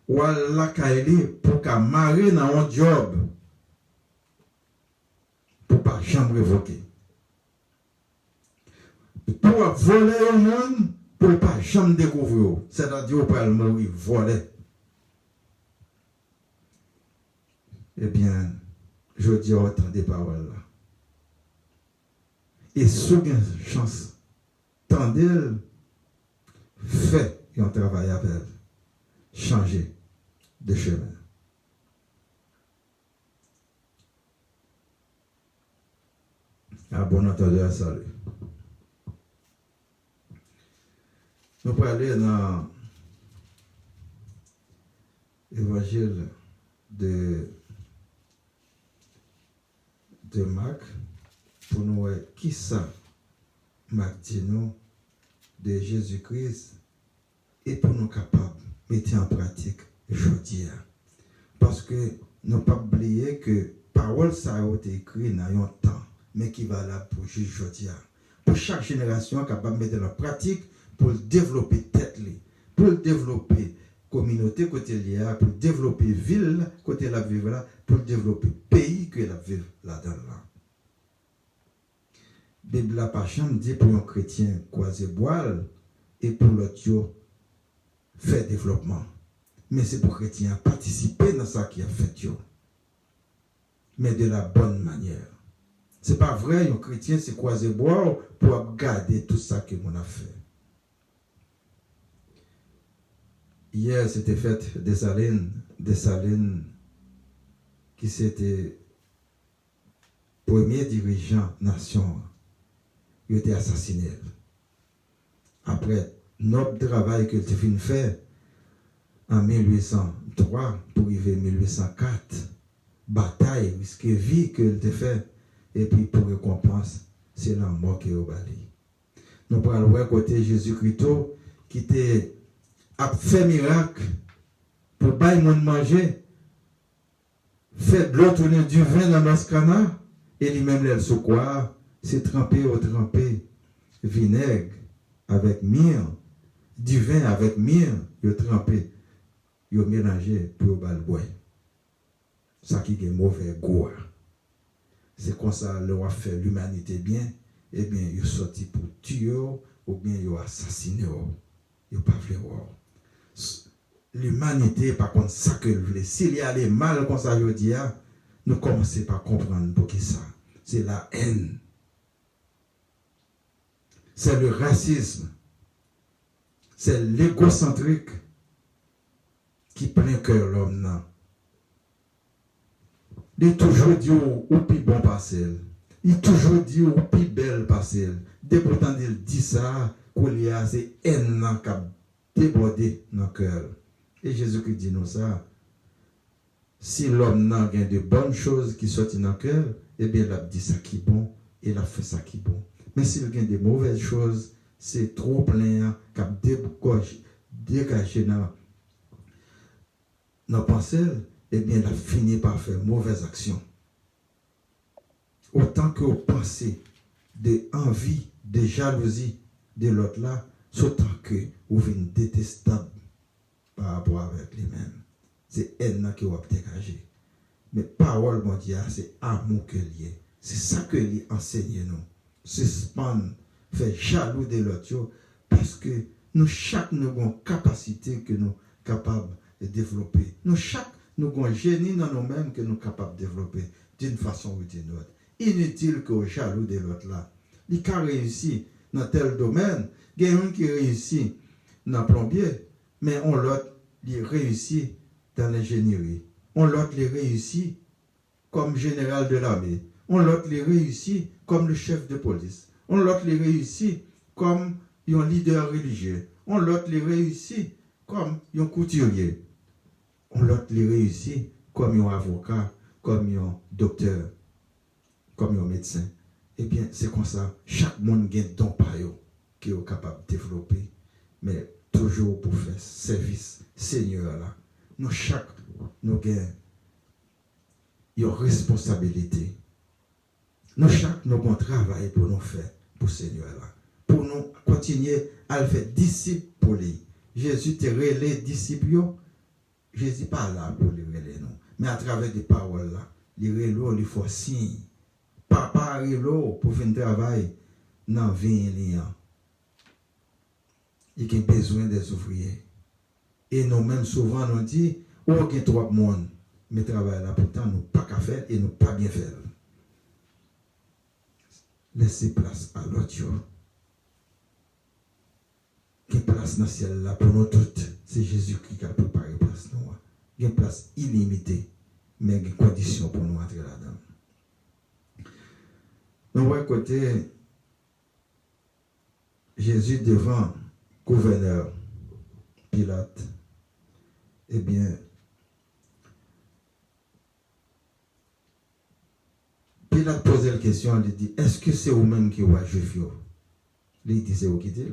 Ou à la Kaeli pour qu'à marrer dans un job pour pas jamais révoquer. Pour voler au monde pour pas jamais découvrir. C'est-à-dire pour le mourir voler. Eh bien, je dis autant des paroles là. Et ceux qui ont chance, tendez, fait un travail avec elle. Changer de chemin. À bon entendeur, salut. Nous pouvons aller dans l'évangile de Marc pour nous voir qui ça Marc dit nous de Jésus-Christ et pour nous capables mettre en pratique aujourd'hui. Parce que nous ne pas oublier que parole ça a été écrite dans un temps, mais qui va là pour aujourd'hui. Pour chaque génération capable de mettre en pratique pour développer tête, pour développer communauté côté lié, pour développer ville côté la vivre là, pour développer pays que la vivre là-dedans là. Bible la Pacham dit pour un chrétien croiser boire et pour l'autre faire développement. Mais c'est pour chrétien participer dans ça qui a fait mais de la bonne manière. C'est pas vrai, un chrétien c'est croiser boire pour garder tout ça que l'on a fait. Hier, c'était fait Dessalines, qui c'était premier dirigeant nation, il était assassiné. Après notre travail que tu viens faire en 1803 pour arriver en 1804, bataille, risque vie que tu fait, et puis pour récompense, c'est la mort qui est au bali. Nous parlons voir côté Jésus-Christ qui était a fait miracle pour bailler mon manger, fait de l'eau tourner du vin dans l'ascana, et lui-même le secours, c'est trempé vinaigre avec myrrhe, du vin avec myrrhe, il trempé, il mélangé pour le boire. Ça qui est mauvais goût. C'est comme ça le roi fait l'humanité bien, et bien il sorti pour tuer ou bien il assassiné. Il pas fait l'humanité, par contre, ça que vous voulez. S'il y a les mal comme ça, je dis, nous commençons par comprendre pour qui ça. C'est la haine. C'est le racisme. c'est l'égocentrique qui plein cœur l'homme là. Il toujours dit au plus bon passel. Il toujours dit au plus belle passel. Dès pourtant il dit ça, qu'il y a c'est haine qui a débordé dans le cœur. Et Jésus-Christ dit nous ça. Si l'homme n'a pas de bonnes choses qui sortent dans le cœur, eh bien il a dit ça qui est bon et il a fait ça qui est bon. Mais s'il y a de mauvaises choses, c'est trop plein, qui a dégagé dans nos pensées, eh bien, il a fini par faire mauvaise action. Autant que vous pensez de envie, de jalousie de l'autre là, autant que vous venez détestable par rapport avec lui-même. C'est haine que vous avez dégagé. Mais parole, mon Dieu, c'est amour que lié. C'est ça que lui enseigne nous. Suspendre, faire jaloux de l'autre, parce que nous, chaque, nous avons une capacité que nous sommes capables de développer. Nous, chaque, nous avons un génie dans nous-mêmes que nous sommes capables de développer d'une façon ou d'une autre. Inutile que jaloux de l'autre là. Il a réussi dans tel domaine, il y a un qui réussit dans le plombier, mais on l'autre, il réussit dans l'ingénierie. On l'autre, il réussit comme général de l'armée. On l'autre, il réussit comme le chef de police. On l'autre, il réussit comme un leader religieux. On l'autre, il réussit comme un couturier. On l'autre, il réussit comme un avocat, comme un docteur, comme un médecin. Eh bien, c'est comme ça. Chaque monde a un don par eux qui est capable de développer, mais toujours pour faire service Seigneur là. Nous, chaque, nous avons une responsabilité. Nous, chaque, nous avons un travail pour nous faire, pour Seigneur là. Pour nous continuer à le faire disciple pour lui. Jésus te relais disciples. Jésus pas là pour les relais, non. Mais à travers des paroles là, les relais, il faut signe. Papa relais pour faire un travail dans la vie. Il y a besoin des ouvriers. Et nous-mêmes, souvent, nous disons, oh, il y a trop de monde. Mais travail là, pourtant, nous pas qu'à faire et nous pas bien faire. Laissez place à l'autre. Il y a place dans le ciel là pour nous toutes. C'est Jésus-Christ qui a préparé place nous. Il y a une place illimitée, mais il y a des conditions pour nous entrer là-dedans. Nous voyons côté Jésus devant gouverneur Pilate. Eh bien, Pilate posait la question, il dit, est-ce que c'est vous-même qui êtes juif? Il dit, c'est vous qui dites.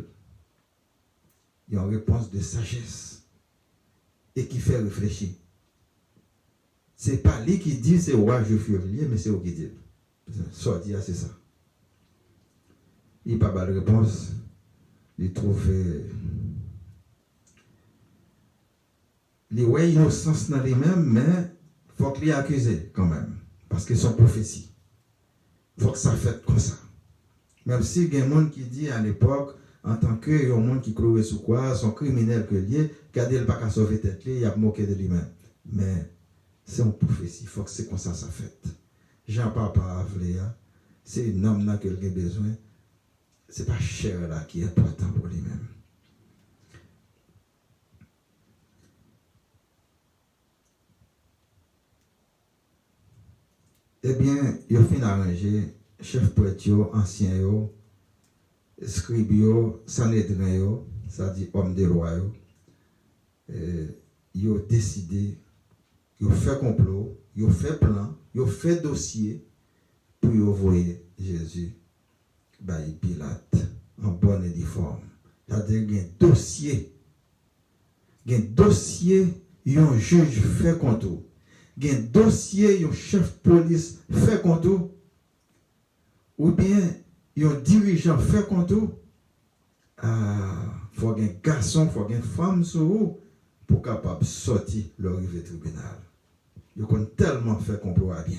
Il y a une réponse de sagesse et qui fait réfléchir. Ce n'est pas lui qui dit c'est roi juif, mais c'est vous qui dites. Sorti, c'est ça. Il n'y a pas de réponse. Il trouve. Il y a innocence dans les mêmes, mais il faut qu'il y ait accusé quand même. Parce qu'ils sont prophéties. Il faut que ça fasse comme ça. Même si il y a un monde qui dit à l'époque, en tant que il y a un monde qui croit sous quoi, sont criminels que liés, gardez le pas qu'à sauver tête, il a moqué de lui-même. Mais c'est une prophétie. Il faut que c'est comme ça fait. Jean-Papa Avléa, c'est une homme là qu'il a besoin. Ce n'est pas cher là qui est important pour lui-même. Eh bien, il a fini arranger chef prêtre, ancien, scribe, sanhédrin, c'est-à-dire homme de loi. Ils ont décidé, ils ont fait complot, ils ont fait plan, ils ont fait dossier pour envoyer Jésus par Pilate en bonne et due forme. C'est-à-dire qu'il y a un dossier. Il y a un dossier, il y a un juge fait contre. Il y a un dossier, il y a un chef de police fait contre. Ou bien, il y a un dirigeant fait contre. Il faut qu'il y ait un garçon, il faut qu'il y ait une femme sur vous pour capable sortir leur arrivée tribunal. Ils ont tellement fait complot à bien.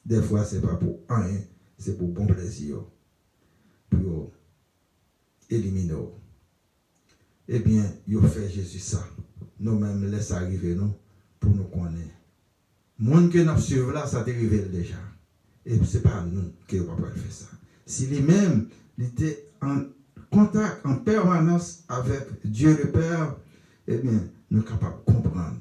Des fois, ce n'est pas pour rien, c'est pour bon plaisir. Pour éliminer. Eh bien, ils ont fait Jésus ça. Nous-mêmes, laisse arriver nous pour nous connaître. Le monde que nous suivons là, ça t'est arrivé déjà. Et ce n'est pas nous qui ne pouvons pas faire ça. Si lui-même, il était contact en permanence avec Dieu le Père, eh bien, nous sommes capables de comprendre.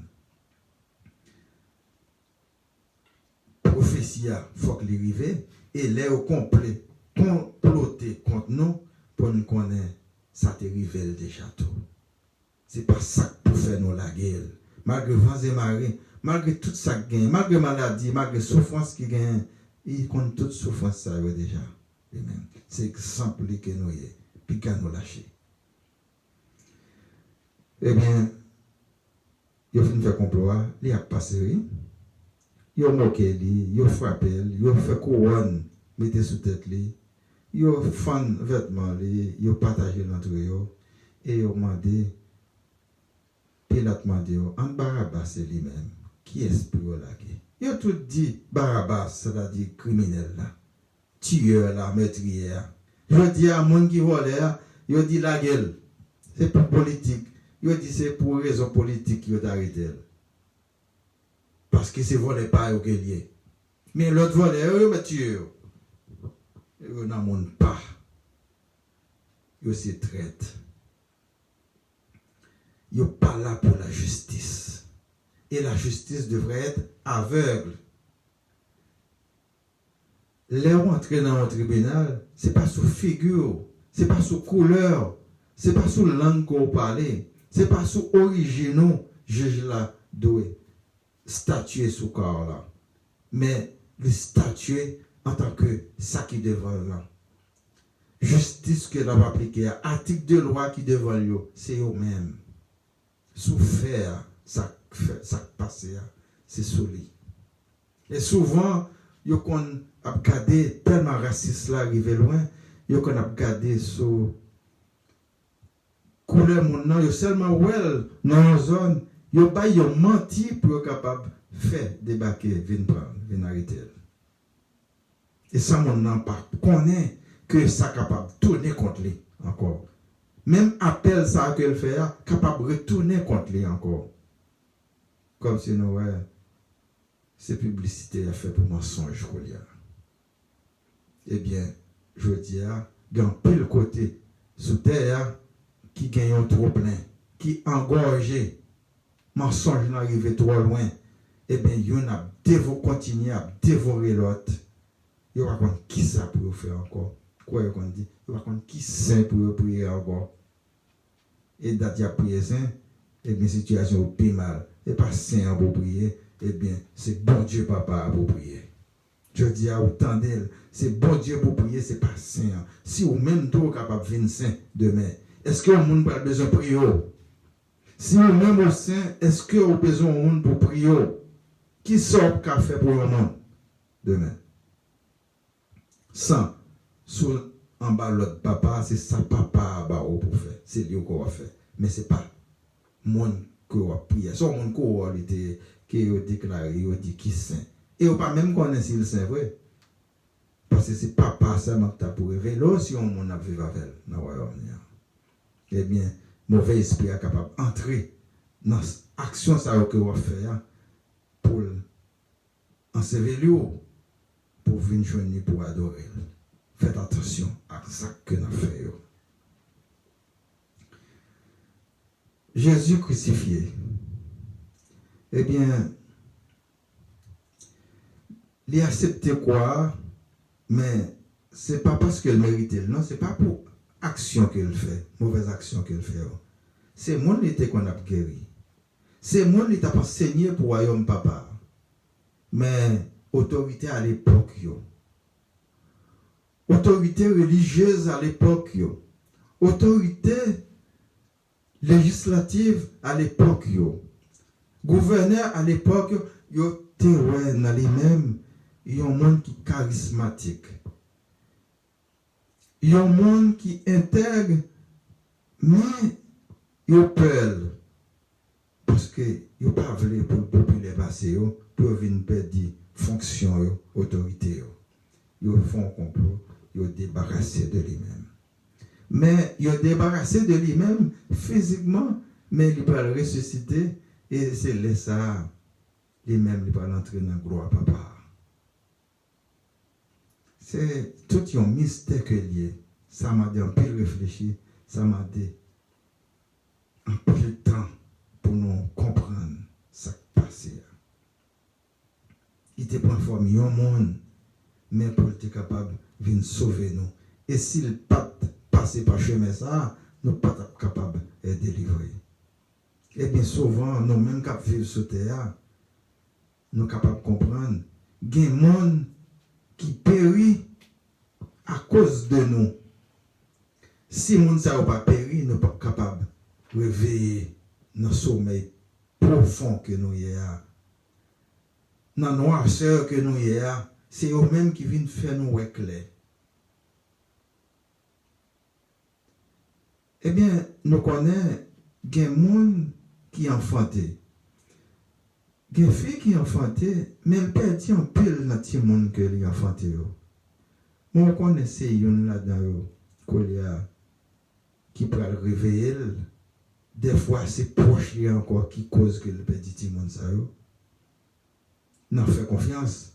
Prophétie, il faut qu'il arrive, et l'air au complet, comploter contre nous, pour nous connaître, ça te révèle déjà tout. Ce n'est pas ça pour faire nous la guerre. Malgré vents et marées, malgré tout ça qui gagne, malgré maladie, malgré souffrance qui gagne, il compte toute souffrance ça déjà. C'est exemple que nous y est, puis qu'à nous lâcher. Eh bien, il a fait faire complot, il a passé, il a moqué, il a frappé, il a fait couronne, mettez sous tête, il a fait vêtements, il a partagé l'entre eux, et il a demandé, Pilate m'a dit, en Barabbas c'est lui-même, qui est pour la guerre. Il a tout dit, Barabbas, c'est-à-dire criminel là, tueur là, meurtrier. Il dit à monde qui vole, il dit la gueule, c'est pour politique. Il dit c'est pour raison politique qu'il a arrêté. Parce que c'est volé pas au lié. Mais l'autre voleur, il m'a tué. Il n'a pas. Il se traite. Il n'est pas là pour la justice. Et la justice devrait être aveugle. Les rentrer dans un tribunal, ce n'est pas sous figure, ce n'est pas sous couleur, ce n'est pas sous langue qu'on parle, ce n'est pas sous originaux, juge là, doué, statuer sous corps là. Mais le statuer en tant que ça qui devant là. Justice que l'on va appliquer, article de loi qui devant lui, c'est eux-mêmes. Sous faire, ça passe, c'est sous lui. Et souvent, yo qu'on a regardé tellement raciste là arrivé loin, yo qu'on a regardé sur couleur mon nom, yo seulement well dans une zone, yo ba yo menti pour être capable faire débarquer, venir prendre, venir arrêter. Et ça mon nom pas connaît que ça capable de tourner contre lui encore. Même appel ça qu'elle fait, capable de retourner contre lui encore. Comme si nous ouais, ces publicités a fait pour mensonge qu'on y a. Eh bien, je dis à dans pile côté sous terre qui gagne trop plein, qui engorgé, mensonge n'arrive trop loin. Eh bien, il y en a continuer à dévorer l'autre. Il va contre qui ça pour faire encore. Quoi qu'on dit, il va contre qui saint pour prier encore. Et date à prier saint, eh bien, situation au plus mal. Et pas saint pour prier, eh bien, c'est bon Dieu papa pour prier. Je dis à autant d'elle, c'est bon Dieu pour prier, c'est pas saint. Si vous même tout capable de venir saint demain, est-ce que le monde a besoin de prier? Si vous même au saint, est-ce que vous avez besoin de monde pour prier? Qui sort qu'a fait pour le monde demain? Sans, sous en bas l'autre papa, c'est ça papa pour faire. C'est lui qu'on va faire. Mais c'est pas monde que va prier. C'est monde qui a déclaré, il a dit qui saint. Et on pas même connaître si c'est vrai. Parce que c'est papa seulement qui t'a pour révéler si on a vécu avec elle dans le royaume. Eh bien, mauvais esprit est capable d'entrer dans l'action que on va faire pour ensevelir, pour venir joindre, pour adorer. Faites attention à ça que nous faisons. Jésus crucifié. Eh bien, il a accepté quoi, mais ce n'est pas parce qu'il méritait, non, ce n'est pas pour action qu'il fait, mauvaise action qu'il fait. C'est mon était qu'on a guéri. C'est mon était enseigné pour royaume papa. Mais autorité à l'époque, autorité religieuse à l'époque, autorité législative à l'époque, gouverneur à l'époque, yo témoin dans les mêmes, il y a un monde qui est charismatique. Il y a un monde qui intègre, mais il y a peur. Parce que il n'y a pas voulu pour le peuple passer, pour venir perdre fonction, autorité. Ils font un complot, ils ont débarrassé de lui-même. Mais ils ont débarrassé de lui-même physiquement, mais il peut le ressusciter et c'est là ça, lui-même, il peut entrer dans la gloire papa. C'est tout un mystère que lié. Ça m'a dit un peu réfléchir, ça m'a dit un peu de temps pour nous comprendre ce qui passe. Il était pas formé au monde, mais pour être capable de venir sauver nous. Et s'il pas passé par chemin ça, nous ne sommes pas capables de délivrer. Et bien souvent, nous même qui vivons sur terre, nous sommes capables de comprendre qu'il y a des gens qui périt à cause de nous. Si les gens ne pas péri, nous ne sommes pas capables de réveiller nos sommeil profond que nous y avons. Dans la noirceur que nous y avons, c'est eux-mêmes qui viennent faire nous éclairer. Eh bien, nous connaissons des gens qui enfanté. Des filles qui enfanté, mais elles perdent un pile dans le monde que les enfanté. Nous connaissons une là-dedans qui peut le réveiller. Des fois, c'est proche encore qui cause que le petit monde ça. Nous faisons confiance.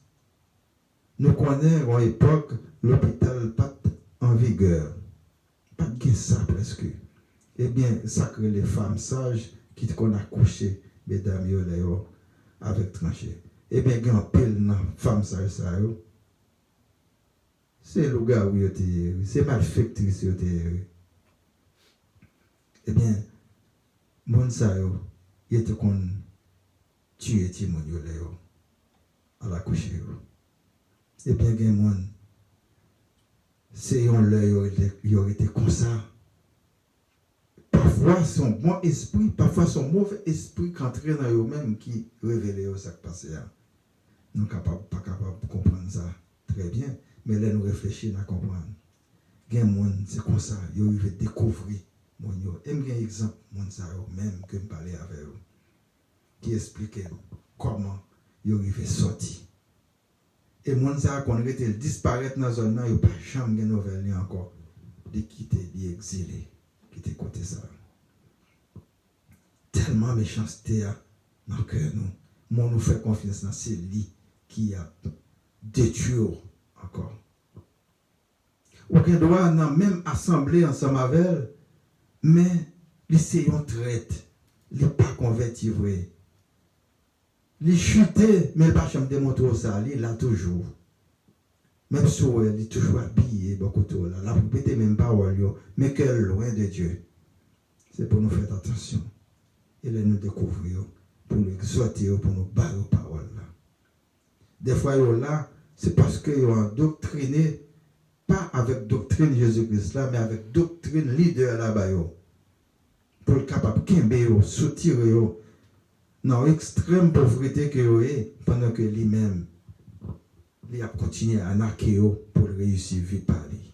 Nous connaissons à l'époque l'hôpital pas en vigueur. Pas de ça presque. Eh bien, ça crée les femmes sages qui qu'on a couché, mesdames, avec tranché. Eh bien, il y a un pile dans femmes sages, ça. C'est le gars où il c'est malfectrice. Eh bien, mon ça, il était qu'on tue Timon à la couche. Eh bien, il y a un monde. C'est un l'œil, il aurait été comme ça. Parfois, son bon esprit, parfois son mauvais esprit qui entrait dans eux-mêmes qui révélait ce qui passait. Nous ne sommes pas capables de comprendre ça très bien, mais là, nous réfléchissons à comprendre. Il y a un monde, c'est comme ça, ils veulent découvrir. Et il y a un exemple, même que je parlais avec eux, qui expliquait comment ils arrivaient sortir. Et mon ça qu'on était disparaître dans la zone là, il n'y a pas jamais de nouvelles encore de quitter, d'exiler, quitter côté ça. Tellement méchanceté dans le cœur nous. Moi nous fait confiance dans ces lits qui a détruit encore. Aucun doit dans même assemblée ensemble avec elle, mais les essayons traite, les pas convertis vrai. Les chuter, mais il pas jamais démontrer ça, il là toujours. Même si il est toujours habillé, beaucoup de là, la propriété même pas mais que loin de Dieu. C'est pour nous faire attention. Et là nous découvrir, pour nous exhorter, pour nous barrer aux paroles là. Des fois, là, c'est parce qu'ils ont endoctriné, pas avec doctrine Jésus-Christ là, mais avec doctrine leader là-bas. Pour être capable de soutirer dans l'extrême pauvreté que vous avez, pendant que lui-même, il a continué à naquer pour réussir à vivre par lui.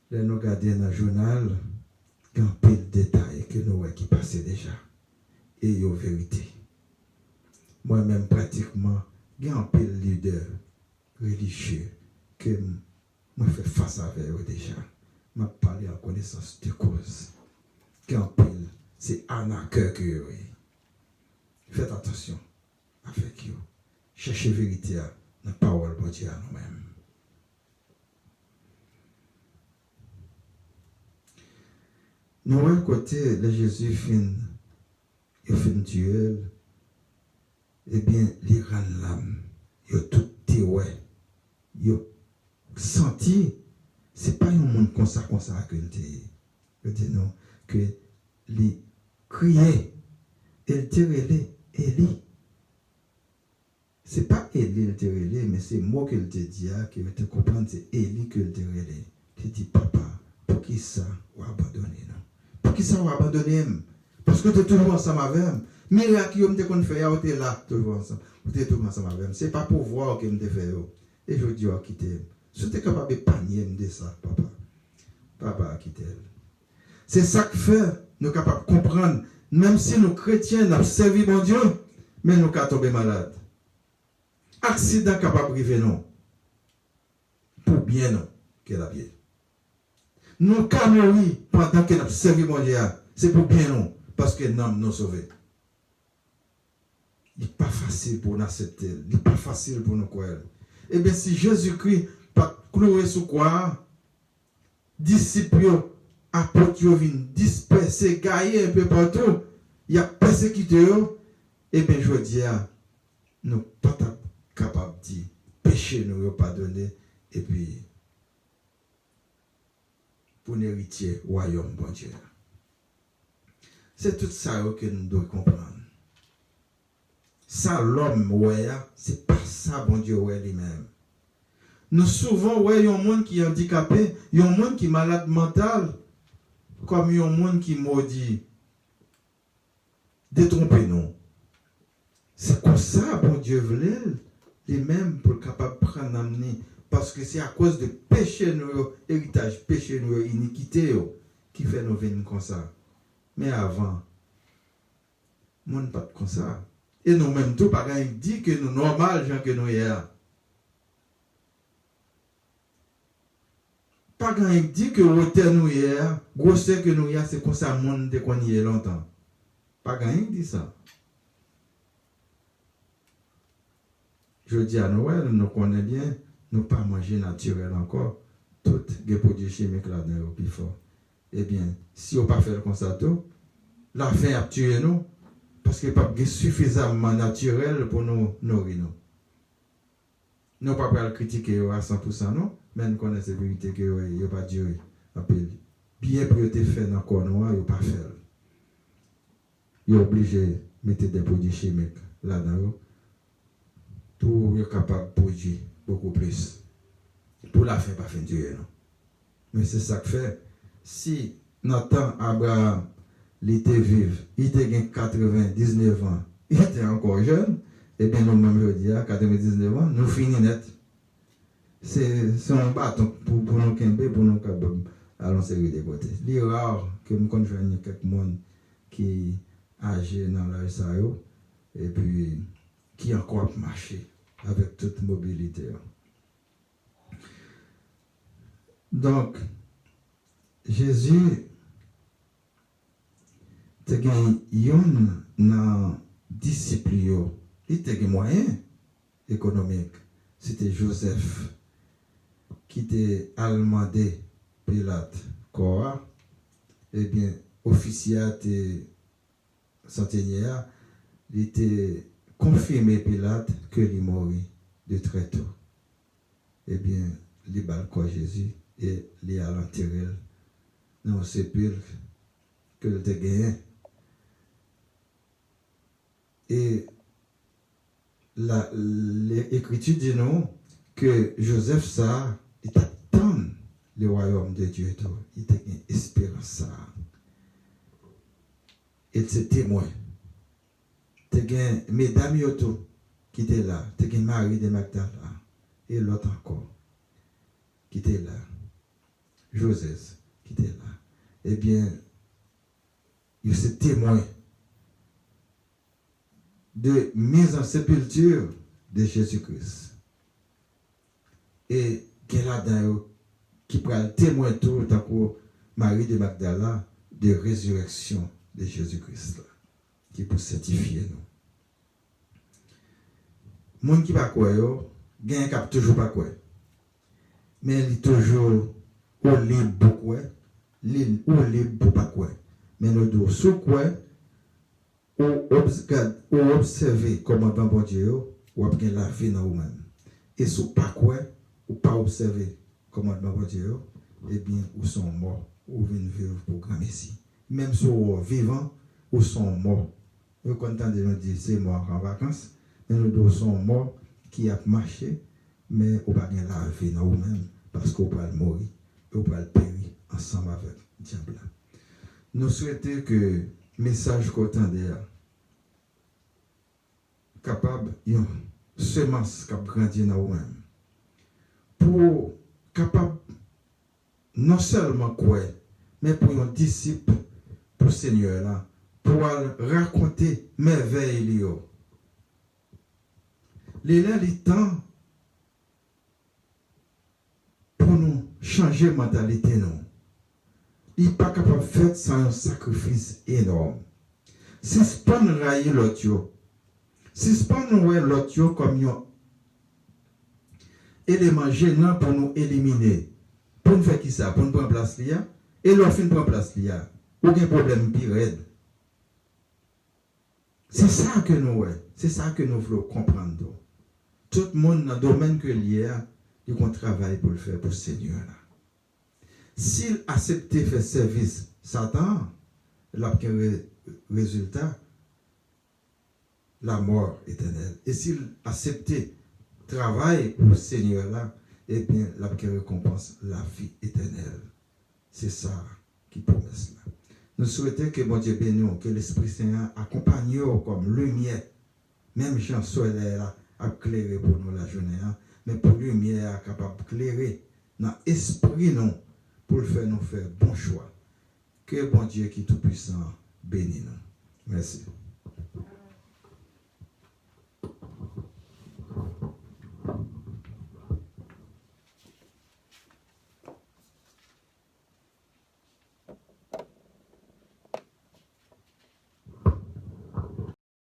Là, nous regardons dans le journal, il y a un peu de détails que nous voyons qui passaient déjà. Et il y a vérité. Moi-même, pratiquement, il y a un peu de leader religieux que moi je fais face avec eux déjà. Je parle en connaissance de cause. Il y a un peu, c'est un accueil que vous avez. Faites attention avec vous. Cherchez la vérité dans la parole de Dieu à nous-mêmes. Nous voyons côté de Jésus fin duel, eh bien, il rend l'âme. Il a tout témoin. Il a senti, ce n'est pas un monde comme ça que il dit non, que il criait, il tirait Élie. Ce n'est pas Élie le terrelé, mais c'est moi qui le dit, qui veut te comprendre, c'est Élie qui le terrelé. Tu dis, papa, pour qui ça ou abandonner, non? Pour qui ça ou abandonner? Parce que tu es toujours ensemble avec moi. Miracle que tu as fait, tu es là, toujours ensemble. Tu es toujours ensemble avec moi. Ce n'est pas pour voir que tu as fait. Et je dis, quitter. Si tu es capable de panier de ça, papa. Papa, quitter. C'est ça que fait, nous sommes capables de comprendre. Même si nous chrétiens, nous avons servi mon Dieu, mais nous sommes tombés malades. Accident capable de arriver, non. Pour bien, non, qu'elle a bien. Nous sommes mourir pendant que nous avons servi mon Dieu. C'est pour bien, non, parce que nous nous sauvés. Il n'est pas facile pour nous accepter. Il n'est pas facile pour nous croire. Eh bien, si Jésus-Christ pas cloué sous quoi, disciples, apôtres viennent disperser, gailler un peu partout, il y a persécuté, et bien je dis, nous ne sommes pas capables de dire, péché nous pardonner, et puis, pour l'héritier, royaume, bon Dieu. C'est tout ça que nous devons comprendre. Ça, l'homme, ouais, c'est pas ça, bon Dieu, ouais, lui-même. Nous, souvent, ouais, il y a un monde qui est handicapé, il y a un monde qui est malade mental, comme il y a un monde qui maudit. Détrompez-nous. C'est comme ça, bon Dieu voulait, lui-même, pour capable de prendre amener. Parce que c'est à cause de péché, nous, héritage, péché, nous, iniquité, qui fait nous venir comme ça. Mais avant, nous ne pas comme ça. Et nous-mêmes, tout, par exemple, il dit que nous, normal, gens que nous hier. Par exemple, il dit que hôtel nous hier, grosseur que nous hier, c'est comme ça, monde de qu'on y est longtemps. Par exemple, il dit ça. Je dis à Noël, nous connaissons bien, nous pas manger naturel encore. Tout les produits chimiques là-dedans, plus fort. Eh bien, si on ne pas faire comme ça, tout, la faim a tué nous, parce qu'il n'y a pas suffisamment naturel pour nous nourrir. Nous ne pouvons pas critiquer à 100%, non, mais nous connaissons la vérité qu'il n'y a pas Dieu. Bien pour être fait dans le corps noir, il n'y a pas fait. Il est obligé de mettre des produits chimiques là-dedans. Tout est capable de produire beaucoup plus. Pour la fin, pas fin Dieu, non. Mais c'est ça que fait. Si notre Abraham, il était vivant, il était 99 ans, il était encore jeune, et bien nous-mêmes, je dis, à 99 ans, nous finissons net. C'est un bâton pour nous camper, pour nous allons servir des côtés. Il est rare que nous connaissions quelqu'un qui âgé dans l'âge ça, et puis qui encore marcher avec toute mobilité. Donc, Jésus te gagne yon dans disciple, il te gagne moyen économique. C'était Joseph qui était demandé Pilate quoi, eh bien officier te centenière, il était confirmé Pilate que il mourit de très tôt. Eh bien, il balcon Jésus et il a l'enterré dans le sépulcre que il a gagné. Et l'écriture dit nous que Joseph ça, il attend le royaume de Dieu, il a une espérance ça. Et c'est témoin. Tu as mesdames yoto qui étaient là, tu as Marie de Magdala et l'autre encore qui était là, Joseph qui était là. Eh bien, il s'est témoin de mise en sépulture de Jésus-Christ. Et qu'elle a dans qui prend le témoin tout, tant que Marie de Magdala, de résurrection de Jésus-Christ, qui peut certifier nous. Moun qui pas quoi yo, gen cap toujours pas quoi. Mais il toujours au libre beaucoup, au libre pour pas quoi. Mais nous devons sous quoi ou observer comment bon Dieu ou bien la vie dans vous-même. Et sous pas quoi ou pas observer comment bon Dieu, eh bien ou sont morts ou viennent vivre pour grand Messie. Même si vous vivants ou sont morts. Vous content de nous dire c'est mort en vacances, mais nous sommes morts qui a marché, mais vous pas la vie dans vous-même parce que vous pas mourir, vous pas périr ensemble avec le diable. Nous souhaitons que le message qu'on entendait capable une semence qui a grandi dans vous-même pour capable non seulement quoi, mais pour un disciple pour le Seigneur là, pour raconter merveilles. Les temps pour nous changer mentalité non. Il n'est pas capable de faire sans un sacrifice énorme. Si ce n'est pas nous railler l'autre, si ce n'est pas nous voir l'autre comme un élément gênant pour nous éliminer, Pour nous faire qui ça? Pour nous prendre place là. Et l'on fin prendre place là. Aucun problème pire raide. C'est ça que nous voulons comprendre. Tout le monde dans le domaine que lié, il y a un travail pour le faire pour le Seigneur. S'il accepte de faire service, Satan, il a un résultat, la mort éternelle. Et s'il accepte de travailler pour le Seigneur, là, eh bien, il a une récompense, la vie éternelle. C'est ça qui promet cela. Nous souhaitons que bon Dieu bénisse, que l'Esprit Saint accompagne nous comme lumière. Même Jean soleil a éclairé pour nous la journée, mais pour lumière capable d'éclairer dans l'esprit nous pour faire nous faire bon choix. Que bon Dieu qui est tout puissant bénisse nous. Merci.